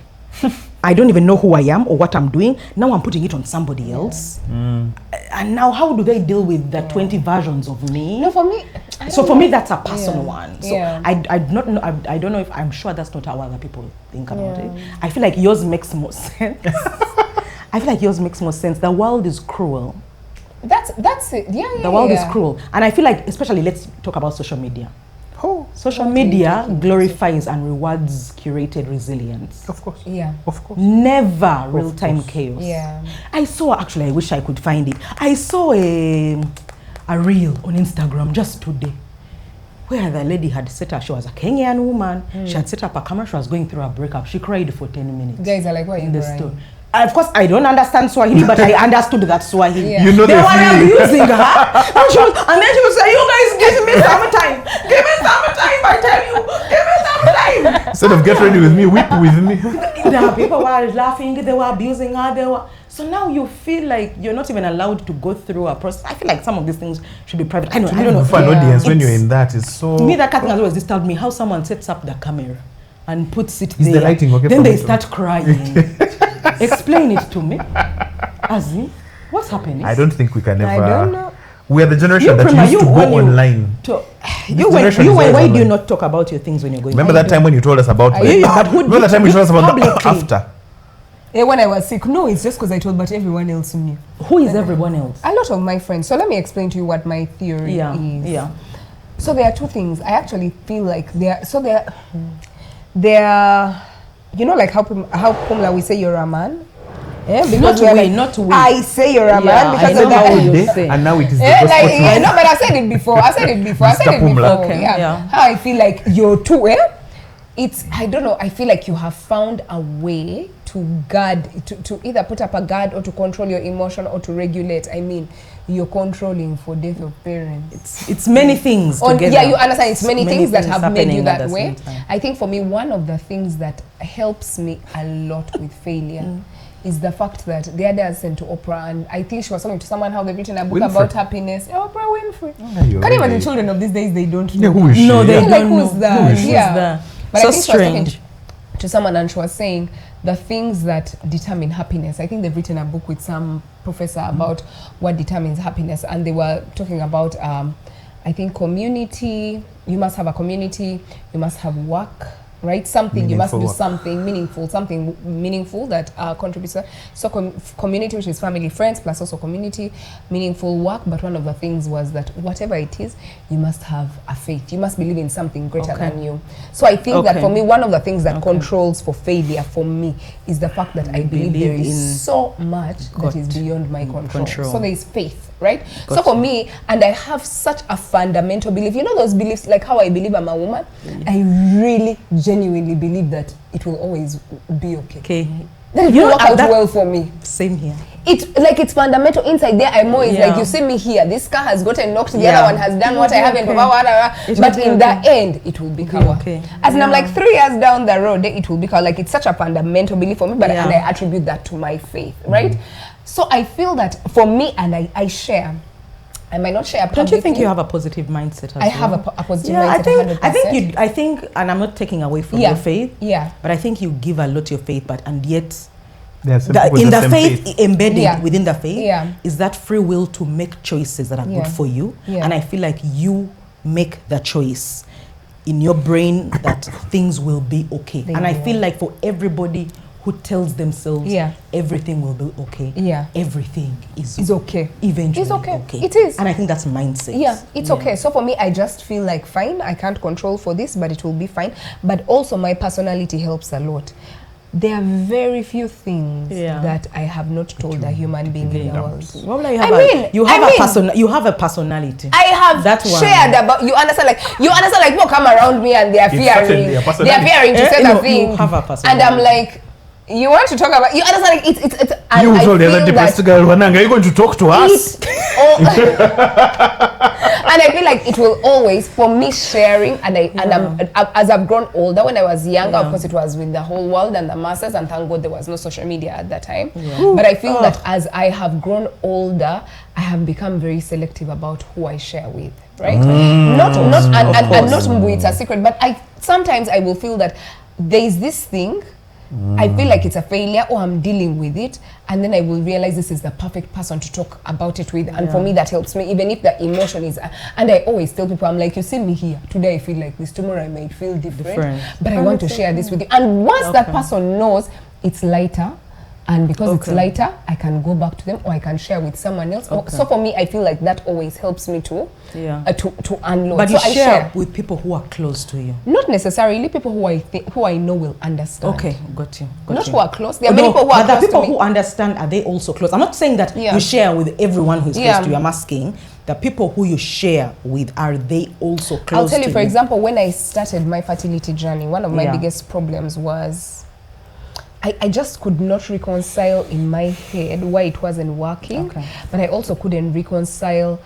I don't even know who I am or what I'm doing. Now I'm putting it on somebody else. And now how do they deal with the 20 versions of me? No, for me. For me, that's a personal one. So I don't know. I don't know if I'm sure that's not how other people think about it. I feel like yours makes more sense. I feel like yours makes more sense. The world is cruel. That's it. The world is cruel. And I feel like, especially, let's talk about social media. Social media glorifies and rewards curated resilience. Of course. Yeah. Of course. Never real-time chaos. Yeah. I wish I could find it. I saw a reel on Instagram just today where the lady had set her, she was a Kenyan woman, she had set up a camera, she was going through a breakup. She cried for 10 minutes. Guys are like, why are you crying? Of course, I don't understand Swahili, but I understood that Swahili. Yeah. You know they were abusing her. And then she would say, you guys give me some time. Give me some time, I tell you. Give me some time. Instead of get ready with me, weep with me. The people were laughing, they were abusing her, So now you feel like you're not even allowed to go through a process. I feel like some of these things should be private. I don't know. For an audience, when you're in that, it's so... To me, that thing has always disturbed me, how someone sets up the camera and puts it Is there. the lighting okay? Then they start crying. Explain it to me. Azzy, what's happening? I don't think we can ever... I don't know. We are the generation that used to go online. Why do you not talk about your things when you're going? Remember that time when you told us about... Remember that time you told us about the after? Yeah, when I was sick. No, it's just because I told, but everyone else knew. Who is everyone else? A lot of my friends. So let me explain to you what my theory is. Yeah. So there are two things. I actually feel like they're you know, like how Pumla we say you're a man. Yeah, because not we. I say you're a man because of that. And now it is the no, but I said it before. Okay, yeah. How I feel like you're too. It's, I don't know, I feel like you have found a way to guard, to either put up a guard or to control your emotion or to regulate. I mean, you're controlling for death of parents. It's many things together. Yeah, you understand. It's many things that have made you that way. Time. I think for me, one of the things that helps me a lot with failure is the fact that the other has sent to Oprah, and I think she was talking to someone how they've written a book about happiness. Oprah Winfrey. Can you imagine children of these days, they don't know. Who is she? No, they don't like, know. Who's that? Who's that? But so I think strange. she was talking to someone and she was saying the things that determine happiness. I think they've written a book with some professor about what determines happiness, and they were talking about I think community. You must have a community, you must have work, right? Something you must Meaningful do work. something meaningful that contributes. So community, which is family, friends, plus also community, meaningful work. But one of the things was that whatever it is, you must have a faith. You must believe in something greater Okay. than you. So I think that Okay. for me, one of the things that controls for failure for me is the fact that I believe there believe in- is so much Got that is beyond my control. control. So there is faith, right? Got So for you. me, and I have such a fundamental belief, you know those beliefs, like how I believe I'm a woman, I really genuinely believe that it will always be okay. Okay. That it You will know, work out that- well for me. Same here. It's fundamental inside there. I'm always Yeah. like, you see me here, this car has gotten knocked, the Yeah. other one has done It what will I be haven't, okay. but It will be in okay. the end, it will be cover. okay. As in, I'm Yeah. like 3 years down the road, it will be cover. Like, it's such a fundamental belief for me, but Yeah. and I attribute that to my faith, right? So I feel that for me, and I share. I might not share publicly. Don't you think you have a positive mindset as I have well? a positive Yeah, mindset. I think, and I'm not taking away from Yeah. your faith. Yeah. But I think you give a lot to your faith, and yet There are some people with in the same faith, embedded Yeah. within the faith Yeah. is that free will to make choices that are Yeah. good for you. Yeah. And I feel like you make the choice in your brain that things will be okay. They and I will. feel like for everybody who tells themselves Yeah. everything will be okay, Yeah. everything is It's okay. eventually It's okay. It is. And I think that's mindset. Yeah, it's okay. So for me, I just feel like fine. I can't control for this, but it will be fine. But also, my personality helps a lot. There are very few things Yeah. that I have not told a human being in the world. Well, like You have a personality. I have That one. shared about, you understand, like people come around me and they are It's fearing, certainly a they are personality. fearing to say no, the thing, you have a and personality. I'm like, you want to talk about, you understand, like it's and You I told the other feel depressed that girl, Wananga, are you going to talk to us? and I feel like it will always, for me, sharing, and as I've grown older. When I was younger, of course, it was with the whole world and the masses, and thank God there was no social media at that time. But I feel that as I have grown older, I have become very selective about who I share with. Right? Not and not it's a secret, but sometimes I will feel that there is this thing. I feel like it's a failure, or I'm dealing with it, and then I will realize this is the perfect person to talk about it with. And for me, that helps me, even if the emotion is. And I always tell people, I'm like, you see me here today, I feel like this. Tomorrow, I might feel different. But I want to share this with you. And once that person knows, it's lighter. And because it's lighter, I can go back to them, or I can share with someone else. So for me, I feel like that always helps me to unload. But so you I share with people who are close to you. not necessarily people who I know will understand. Okay, got you. Not who are close. There are many people who are but the close people to me. who understand, are they also close? I'm not saying that Yeah. you share with everyone who is Yeah. close to you. I'm asking the people who you share with, are they also close to you? I'll tell you, for example, when I started my fertility journey, one of my biggest problems was I just could not reconcile in my head why it wasn't working, but I also couldn't reconcile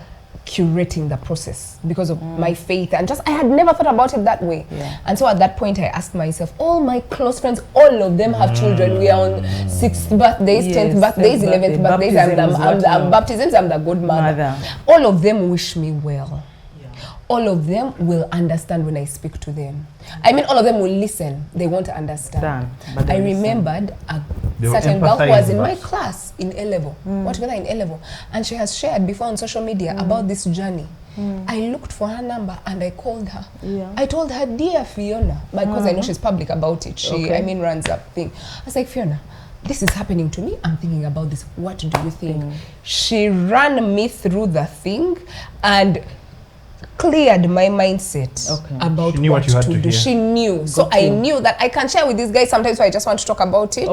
curating the process because of my faith, and just I had never thought about it that way. And so at that point I asked myself, all my close friends, all of them have children. We are on 6th birthdays, 10th birthdays, 11th birthdays, I'm baptisms, I'm the godmother. All of them wish me well. All of them will understand when I speak to them. I mean, all of them will listen. They won't understand. But I remembered a They will certain girl who was in empathize my with us. class in A-level. We're together in A-level. And she has shared before on social media about this journey. I looked for her number and I called her. I told her, dear Fiona, because I know she's public about it. She, runs up thing. I was like, Fiona, this is happening to me. I'm thinking about this. What do you think? She ran me through the thing and cleared my mindset about She knew what you had to to do. hear. She knew. So I knew that I can share with these guys sometimes, so I just want to talk about it.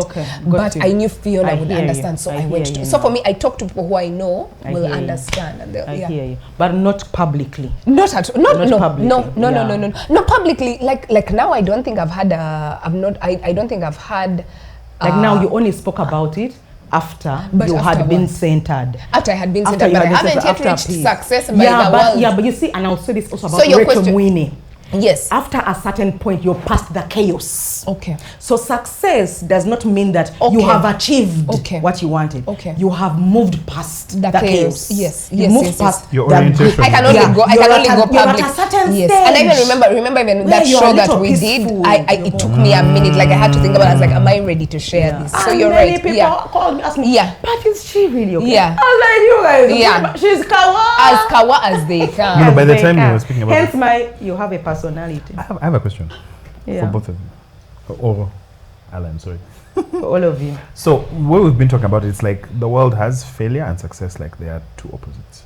But I knew Fiona would understand, so I went to. So for me, I talk to people who I know will understand. And I hear you, but not publicly. Not at no publicly. No publicly. Like now, I don't think I've had a. I don't think I've had. Like now, you only spoke about it after you had been centered. After I had been centered, but I haven't yet reached success by the world. Yeah, but you see, and I'll say this also about So your Rachel question- Mwini. Yes. After a certain point, you're past the chaos. Okay. So success does not mean that you have achieved what you wanted. Okay. You have moved past the chaos. Yes. You moved past Your the orientation. good- I can only go. I can only go You're public. at a certain Yes. stage. And I even remember even Where that you're a show that little we did. peaceful. It took me a minute. Like I had to think about it. I was like, am I ready to share this? So And you're many right. people Yeah. called me, asked me, Yeah. but is she really okay? Yeah. I was like, you guys, Yeah. she's kawa. As kawa as they can. No, by the They time you can. were speaking about Hence you have a personality. I have a question. Yeah. For both of you. Or Alan, sorry. For all of you. So what we've been talking about, it's like the world has failure and success, like they are two opposites.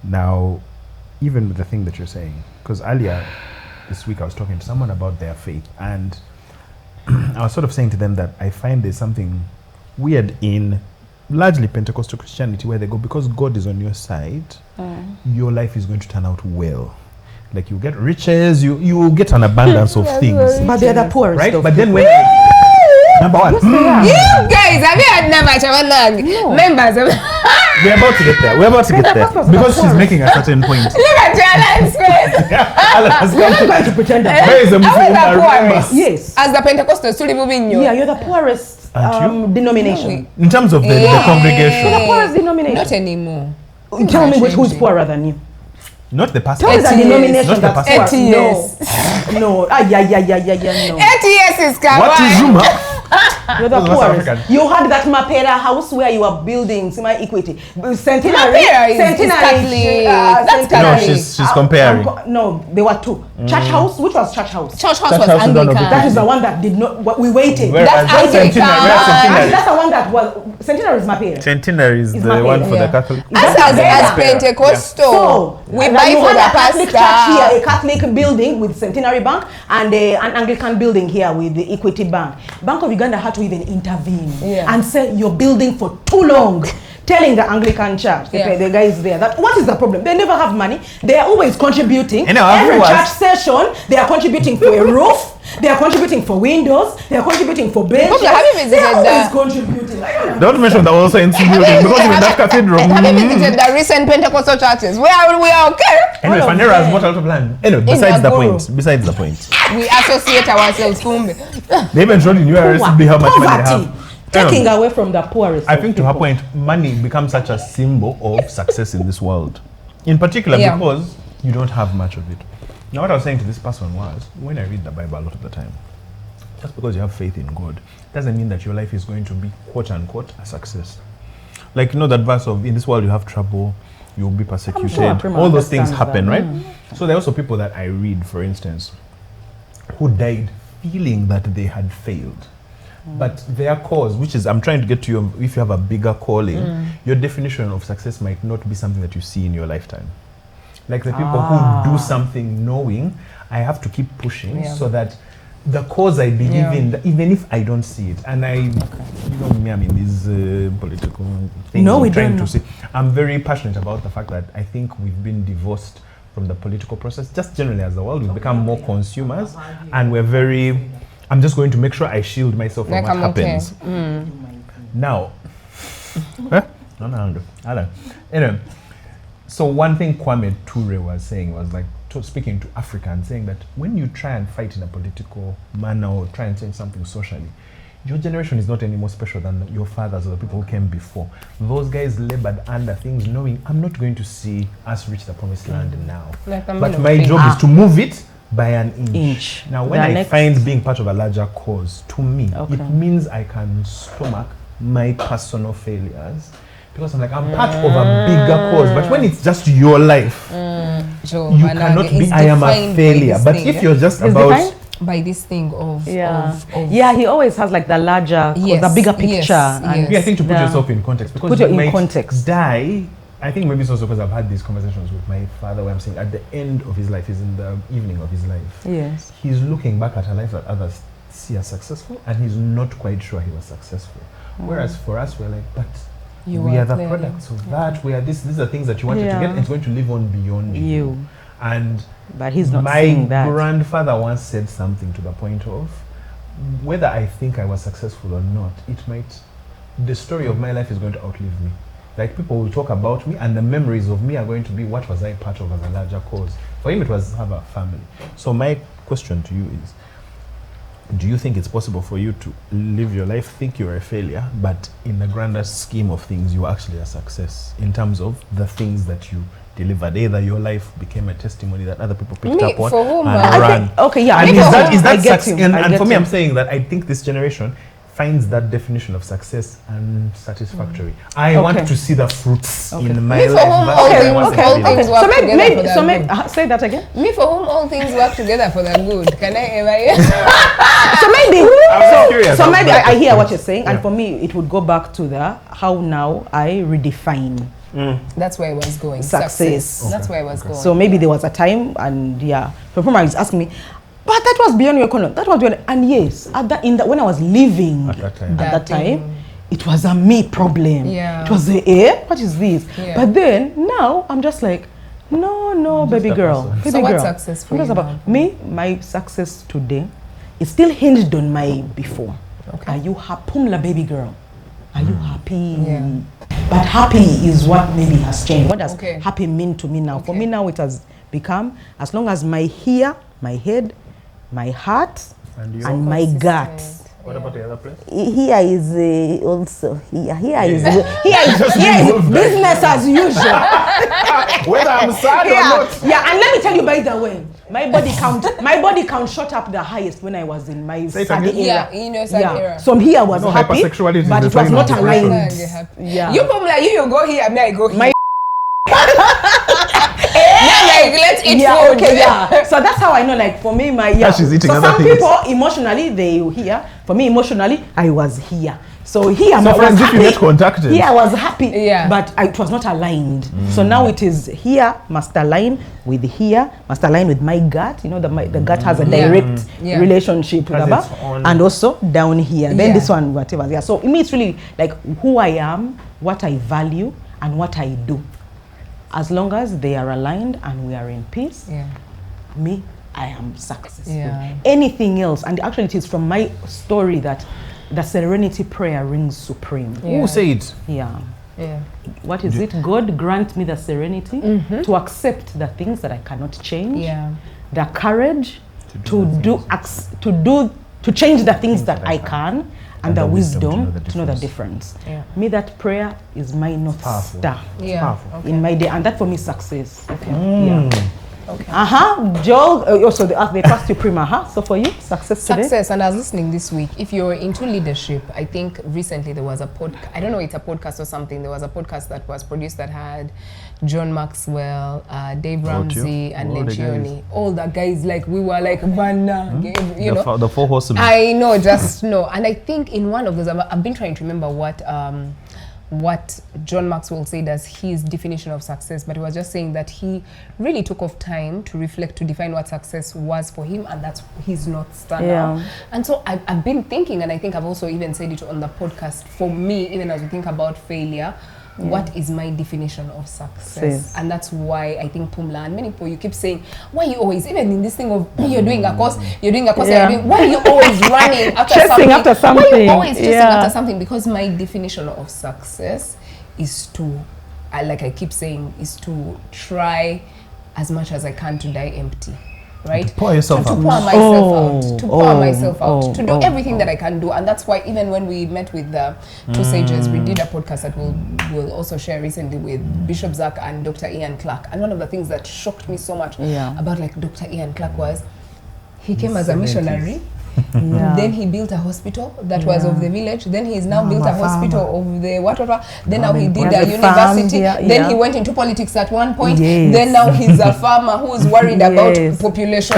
Now, even with the thing that you're saying, because earlier this week I was talking to someone about their faith, and I was sort of saying to them that I find there's something weird in largely Pentecostal Christianity, where they go, because God is on your side, your life is going to turn out well. Like you get riches, you will get an abundance of things. But they're the poorest. Right? of But then people. when number one, You guys, have you had never Chavanag? Members of we're about to get there. We're about to get there. purpose, Because the she's poorest. making a certain point. look at Jalan's face. Alan has We're come not to going to pretend that. Where is the Are we Muslim the woman? Remember? poorest? Yes. As the Pentecostals, still moving you. Yeah, you're the poorest Aren't denomination. In terms of the You're congregation, the poorest denomination. Not anymore. Tell me who's poorer than you. not the pastor. Tell me the ATS. denomination Not the that's pastor. poor. No. No. Ah, yeah, no. ATS is coming. What is Zuma? You're the Those are West poorest. African. You had that Mapera house where you were building semi equity. Centenary. Mapera is Centenary. Catholic. Centenary. That's No, she's comparing. No, there were two. Church house. Which was church house? Church house Church was house is one of the Anglican. That is the one that did not. We waited. Whereas That's Centenary- Anglican. where's Actually, Centenary? that's the one that was. Centenary is Mapera. Centenary is Is the my one favorite. for the Yeah. Catholic. Us as Yeah. Pentecostal, So we and buy you for had the a Catholic church here, pastor. a Catholic building with Centenary Bank, and an Anglican building here with the Equity Bank. Bank of Uganda had to even intervene and say you're building for too long. Telling the Anglican church, the guys there, that what is the problem? They never have money. They are always contributing. Anyway, Every everyone's- church session, they are contributing for a roof. They are contributing for windows. They are contributing for benches. Okay, have you They visited are always the- contributing. I don't know. Don't mention the also in building, because even that cathedral. Have you visited the recent Pentecostal churches? We are okay. Anyway, All of Fanera has them. bought a lot of land. Anyway, besides the point. Besides the point. We associate ourselves. Kumbe. They even showed in URSB how much money they Poverty. have. Taking away from the poorest. I of think to her people. point, money becomes such a symbol of success in this world. In particular, Yeah. because you don't have much of it. Now, what I was saying to this person was, when I read the Bible a lot of the time, just because you have faith in God doesn't mean that your life is going to be quote unquote a success. Like, you know that verse of, in this world you have trouble, you'll be persecuted, Prima all those things understands happen, that. right? So there are also people that I read, for instance, who died feeling that they had failed. But their cause, which is, I'm trying to get to you, if you have a bigger calling, your definition of success might not be something that you see in your lifetime. Like the people who do something knowing, I have to keep pushing so that the cause I believe in, even if I don't see it, and you know me, I'm in these political things. No, I'm we trying don't to see. I'm very passionate about the fact that I think we've been divorced from the political process. Just generally as the world, we've become more consumers, and we're very. I'm just going to make sure I shield myself from Like what I'm okay. happens. Now, anyway, so one thing Kwame Ture was saying was like speaking to Africans, saying that when you try and fight in a political manner or try and change something socially, your generation is not any more special than your fathers or the people who came before. Those guys labored under things knowing I'm not going to see us reach the promised land now. Like a But man my of job faith. is to move it by an inch. Inch. Now, when The I next- find being part of a larger cause, to me, Okay. it means I can stomach my personal failures because I'm like, I'm part of a bigger cause. But when it's just your life, Joe, you Manage cannot be, is I am a defined by failure. this But thing, if you're just It's about, defined? by this thing of Yeah, he always has like the larger, Yes, the bigger yes, picture. and yeah, I think to put the- yourself in context because Put you you in might context. die. I think maybe it's also because I've had these conversations with my father where I'm saying at the end of his life, he's in the evening of his life. Yes. He's looking back at a life that others see as successful and he's not quite sure he was successful. Whereas for us, we're like, but You we are are the clearly- products of that. We are this. These are things that you wanted to Yeah. get. And it's going to live on beyond you. And But he's not my seeing that. grandfather once said something to the point of whether I think I was successful or not, it might, the story of my life is going to outlive me. Like people will talk about me and the memories of me are going to be what was I part of as a larger cause. For him it was have a family. So my question to you is, do you think it's possible for you to live your life, think you're a failure, but in the grander scheme of things, you're actually a success in terms of the things that you delivered? Either your life became a testimony that other people picked Me, up on for whom, and I ran. think, okay, yeah. And I is get that you. I get success? you. I And get for me, you. I'm saying that I think this generation finds that definition of success unsatisfactory. I want to see the fruits in my Me for life. whom That's all what I things- want to all feel. things work together for the good. Say that again. Me for whom all things work together for the good. Can I ever? So maybe, I'm curious. so maybe I hear what Yeah. you're saying, and for me, it would go back to the how now I redefine That's where I was going. Success. That's where I was going. So maybe there was a time, and yeah, so Puma is asking me, but that was beyond your control. That was beyond, and yes, at that when I was living At that time. at that That time, thing. it was a me problem. Yeah. It was the what is this? Yeah. But then now I'm just like, no, Just baby a girl, person. baby So what's girl. success for I'm just you about now? me. My success today is still hinged on my before. Okay. Are you happy, Pumla, baby girl? Are you happy? Yeah. But happy is what maybe has changed. What does Okay. happy mean to me now? For Okay. me now, it has become, as long as my ear, my head, my heart, And you? and my gut. What about the other place? Here is also here is remove that. business as usual. Whether I'm sad or Yeah, not. yeah, and let me tell you, by the way, my body count shot up the highest when I was in my Say it sad again. era. Yeah, in your sad era. So here I was No, happy, hypersexuality is but the it was sign not of aligned. depression. You're happy. Yeah. You probably like you go here, me I go here. My- Yeah, like let's eat Yeah, food. okay, yeah. So that's how I know, like, for me, my, yeah. she's eating so other some things. people, emotionally, they here. For me, emotionally, I was here. So here, So I was friends, if happy. you get contacted. Here, I was happy. Yeah. But it was not aligned. So now it is here, must align with here, must align with my gut. You know, the gut has a direct Yeah. relationship with Has the its back. own- And also down here. Then Yeah. this one, whatever. Yeah. So it means really like who I am, what I value, and what I do. As long as they are aligned and we are in peace, Yeah. me, I am successful. Yeah. Anything else, and actually it is from my story that the serenity prayer rings supreme. Yeah. Who say it? Yeah. Yeah. What is it? God grant me the serenity to accept the things that I cannot change. Yeah. The courage to change the things that I can, and the wisdom to know the difference. Yeah. Me, that prayer is my North Powerful. Star Yeah. Powerful. in my day, and that for me is success. Okay. Yeah. Okay. Joel, also they passed you prima. So for you, success today? Success, and I was listening this week. If you're into leadership, I think recently there was a podcast. I don't know, it's a podcast or something. There was a podcast that was produced that had John Maxwell, Dave Ramsey, and All the Lencioni. All the guys, like we were like banner, you know. The four horsemen. I know, just know. And I think in one of those, I've been trying to remember what John Maxwell said as his definition of success, but he was just saying that he really took off time to reflect, to define what success was for him, and that's his North Star now. Yeah. And so I've been thinking, and I think I've also even said it on the podcast, for me, even as we think about failure, what is my definition of success? Yes. And that's why I think Pumla and many people, you keep saying, why you always, even in this thing of you're doing a course, Yeah. why are you always running after Chasing something? after Why are you something? always chasing Yeah. after something? Because my definition of success is to, like I keep saying, is to try as much as I can to die empty. Right? To pour yourself to out. pour myself out. To pour myself out. To do oh, everything that I can do. And that's why even when we met with the two sages, we did a podcast that we'll also share recently with Bishop Zach and Dr. Ian Clark. And one of the things that shocked me so much about like Dr. Ian Clark was he came as a missionary. Yeah. Then he built a hospital that was of the village. Then he's now built a hospital of the whatever. Then now he did a the farm, university. yeah, Then yeah. he went into politics at one point. Yes. Then now he's a farmer who's worried about Yes. population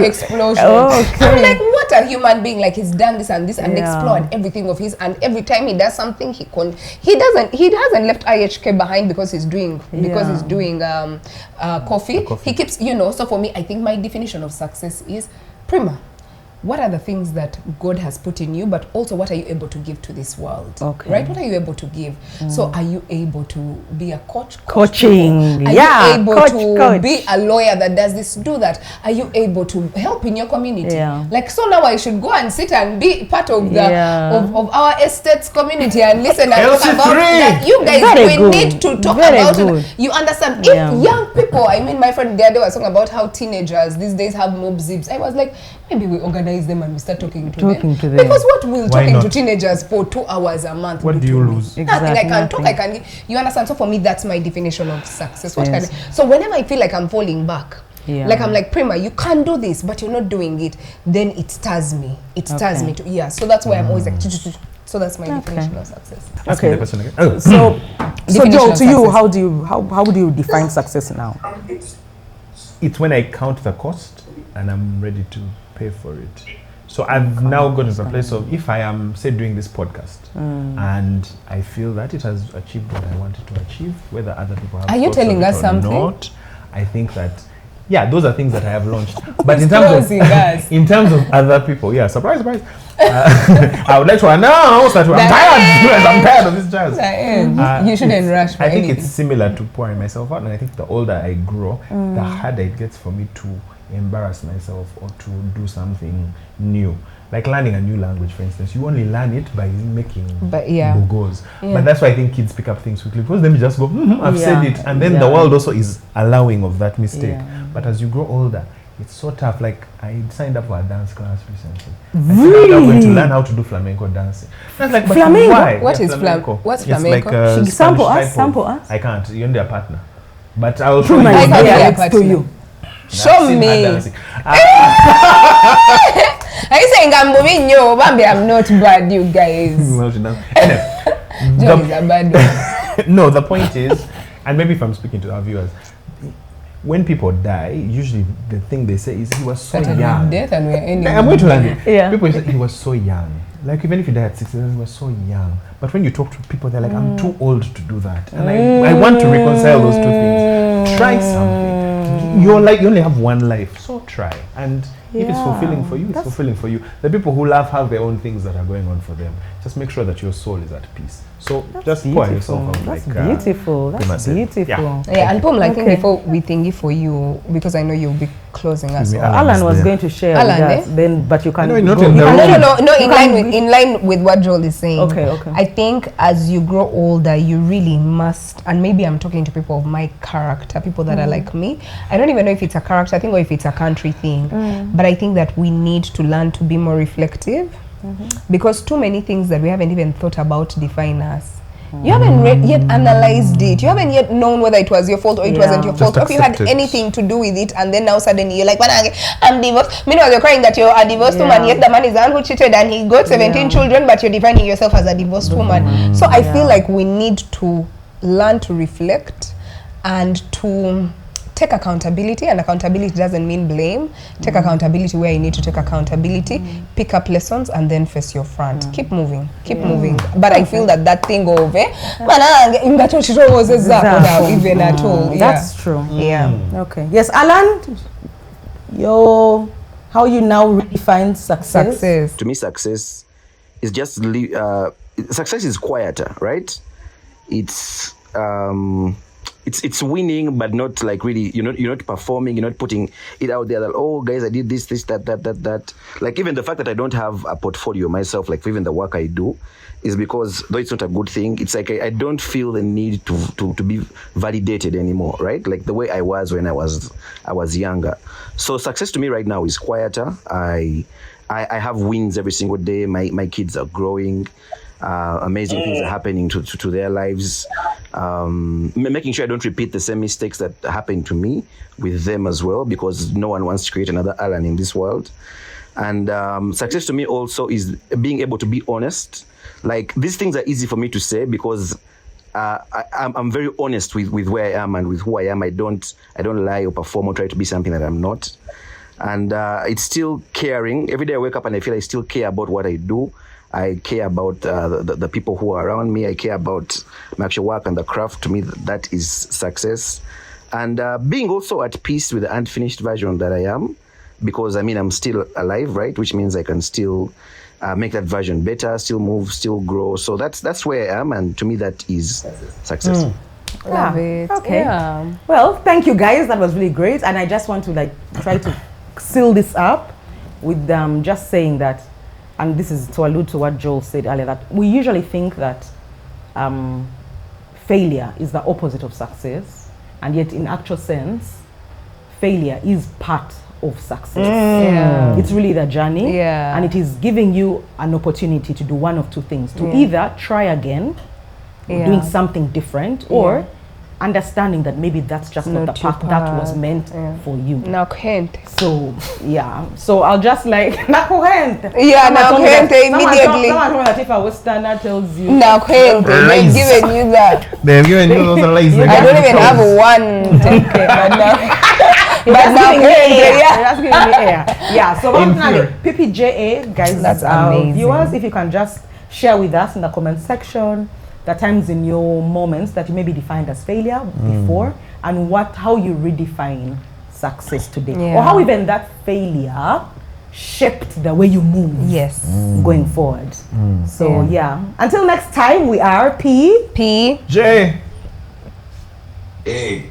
explosion. Okay. I'm like, what a human being! Like he's done this and this and Yeah. explored everything of his. And every time he does something, he hasn't left IHK behind because he's doing coffee. He keeps, you know. So for me, I think my definition of success is prima. What are the things that God has put in you, but also what are you able to give to this world? Okay. Right? What are you able to give? So are you able to be a coach? Coaching. Are Yeah, you able coach, to coach. be a lawyer that does this, do that? Are you able to help in your community? Yeah. Like, so now I should go and sit and be part of the Yeah. of our estates community and listen and talk LC3. about that. You guys, Very we good. need to talk Very about good. it. You understand? Yeah. If young people, I mean, my friend the other day was talking about how teenagers these days have mob zips. I was like, maybe we organize them and we start talking to them. Because what will Why talking to not? teenagers for 2 hours a month? What do to you me? lose? Nothing. I Exactly, can talk. I nothing. can. You understand? So for me, that's my definition of success. What Yes. can I, so whenever I feel like I'm falling back, Yeah. Like I'm like, Prima, you can't do this, but you're not doing it. Then it stars me. It stars me to So that's why I'm always like. So that's my definition of success. Ask me Okay. the question again. Oh. So Definition Joel, of to you, success. how do you define success now? It's when I count the cost and I'm ready to pay for it. So I've now gotten to a place of, if I am, say, doing this podcast and I feel that it has achieved what I wanted to achieve, whether other people have Are you thoughts of telling it us or something? not, I think that, yeah, those are things that I have launched. But in terms Closing, guys. of, in terms of other people, yeah, surprise. I would like to announce that I'm tired of this jazz. You shouldn't rush for I think anything. it's similar to pouring myself out, and I think the older I grow, the harder it gets for me to embarrass myself or to do something new. Like learning a new language, for instance, you only learn it by making bogos. But that's why I think kids pick up things quickly, because then you just go, I've said it, and then the world also is allowing of that mistake. But as you grow older, it's so tough. Like I signed up for a dance class recently. Really? I'm going to learn how to do flamenco dancing. That's like, but Flamenco? why? What Yeah, is flamenco? What's It's like flamenco? a Sample Spanish us, type of- sample us. I can't. You're a partner. But I will show you. My I can't be a next partner. to you. Show I've seen her me. dancing. Are you saying I'm moving you? Bambi, I'm not bad, you guys. Anyway, John is a bad one. no, the point is, and maybe if I'm speaking to our viewers, when people die, usually the thing they say is he was so Started young. with death and we're ending. I'm going to land it. Yeah. People say he was so young. Like even if you die at 60, he was so young. But when you talk to people, they're like, I'm too old to do that. And I want to reconcile those two things. Try something. You only have one life, so try. And if it's fulfilling for you, it's fulfilling for you. The people who laugh have their own things that are going on for them. Just make sure that your soul is at peace. So just pour yourself out. That's like, beautiful. Prima That's said. beautiful. Yeah. Yeah, and Pom, like Okay. before we thingy for you, because I know you'll be closing us. Excuse me, off. Alan was there. going to share Alan, with us, eh? then, but you can No, not go. in the You can- room. No, You in line with what Joel is saying. Okay. I think as you grow older, you really must, and maybe I'm talking to people of my character, people that are like me. I don't even know if it's a character thing or if it's a country thing, but I think that we need to learn to be more reflective, because too many things that we haven't even thought about define us. You haven't yet analyzed it. You haven't yet known whether it was your fault or it wasn't your fault, or if you had accept it. anything to do with it, and then now suddenly you're like, I'm divorced. Meanwhile, you're crying that you're a divorced woman, yet the man is the one who cheated and he got 17 children, but you're defining yourself as a divorced woman. So I feel like we need to learn to reflect and to take accountability, and accountability doesn't mean blame. Take accountability where you need to take accountability, pick up lessons, and then face your front. Keep moving, moving. But I feel that thing of even at all. That's true. Yeah. Okay. Yes, Alan, how you now redefine success? Success. To me, success is just success is quieter, right? It's winning, but not like really. You're not performing. You're not putting it out there that, oh guys, I did this, that. Like even the fact that I don't have a portfolio myself, like for even the work I do, is because though it's not a good thing, it's like I don't feel the need to be validated anymore, right? Like the way I was when I was younger. So success to me right now is quieter. I have wins every single day. My kids are growing. Amazing things are happening to their lives. Making sure I don't repeat the same mistakes that happened to me with them as well, because no one wants to create another Alan in this world. And success to me also is being able to be honest. Like these things are easy for me to say because I'm very honest with where I am and with who I am. I don't lie or perform or try to be something that I'm not. And it's still caring. Every day I wake up and I feel I still care about what I do. I care about the people who are around me. I care about my actual work and the craft. To me, that is success. And being also at peace with the unfinished version that I am, because I'm still alive, right? Which means I can still make that version better, still move, still grow. So that's where I am, and to me, that is success. Love it. Okay. Yeah. Well, thank you guys. That was really great. And I just want to try to seal this up with just saying that, and this is to allude to what Joel said earlier, that we usually think that failure is the opposite of success, and yet in actual sense, failure is part of success. Yeah. It's really the journey, Yeah. and it is giving you an opportunity to do one of two things: to either try again, doing something different, or understanding that maybe that's just not the Not your path that was path. meant Yeah. for you. Nakuhente. So yeah, so I'll just like nakuhente. Yeah, Someone told me that- nakuhente someone immediately. told me that if a Westerner tells you Nakuhente. They've Lies. given you that. They've given you those lies. I don't even have one 10K, but now. You're But just giving me nakuhente, air. yeah. You're just giving me air. Yeah, so In definitely PPJA guys, That's amazing. viewers, if you can just share with us in the comment section the times in your moments that you maybe defined as failure before, and how you redefine success today, Yeah. or how even that failure shaped the way you move Yes. going forward. So yeah, until next time, we are P. Jay. Hey.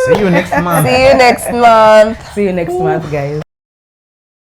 See you next month. See you next month. See you next month, guys.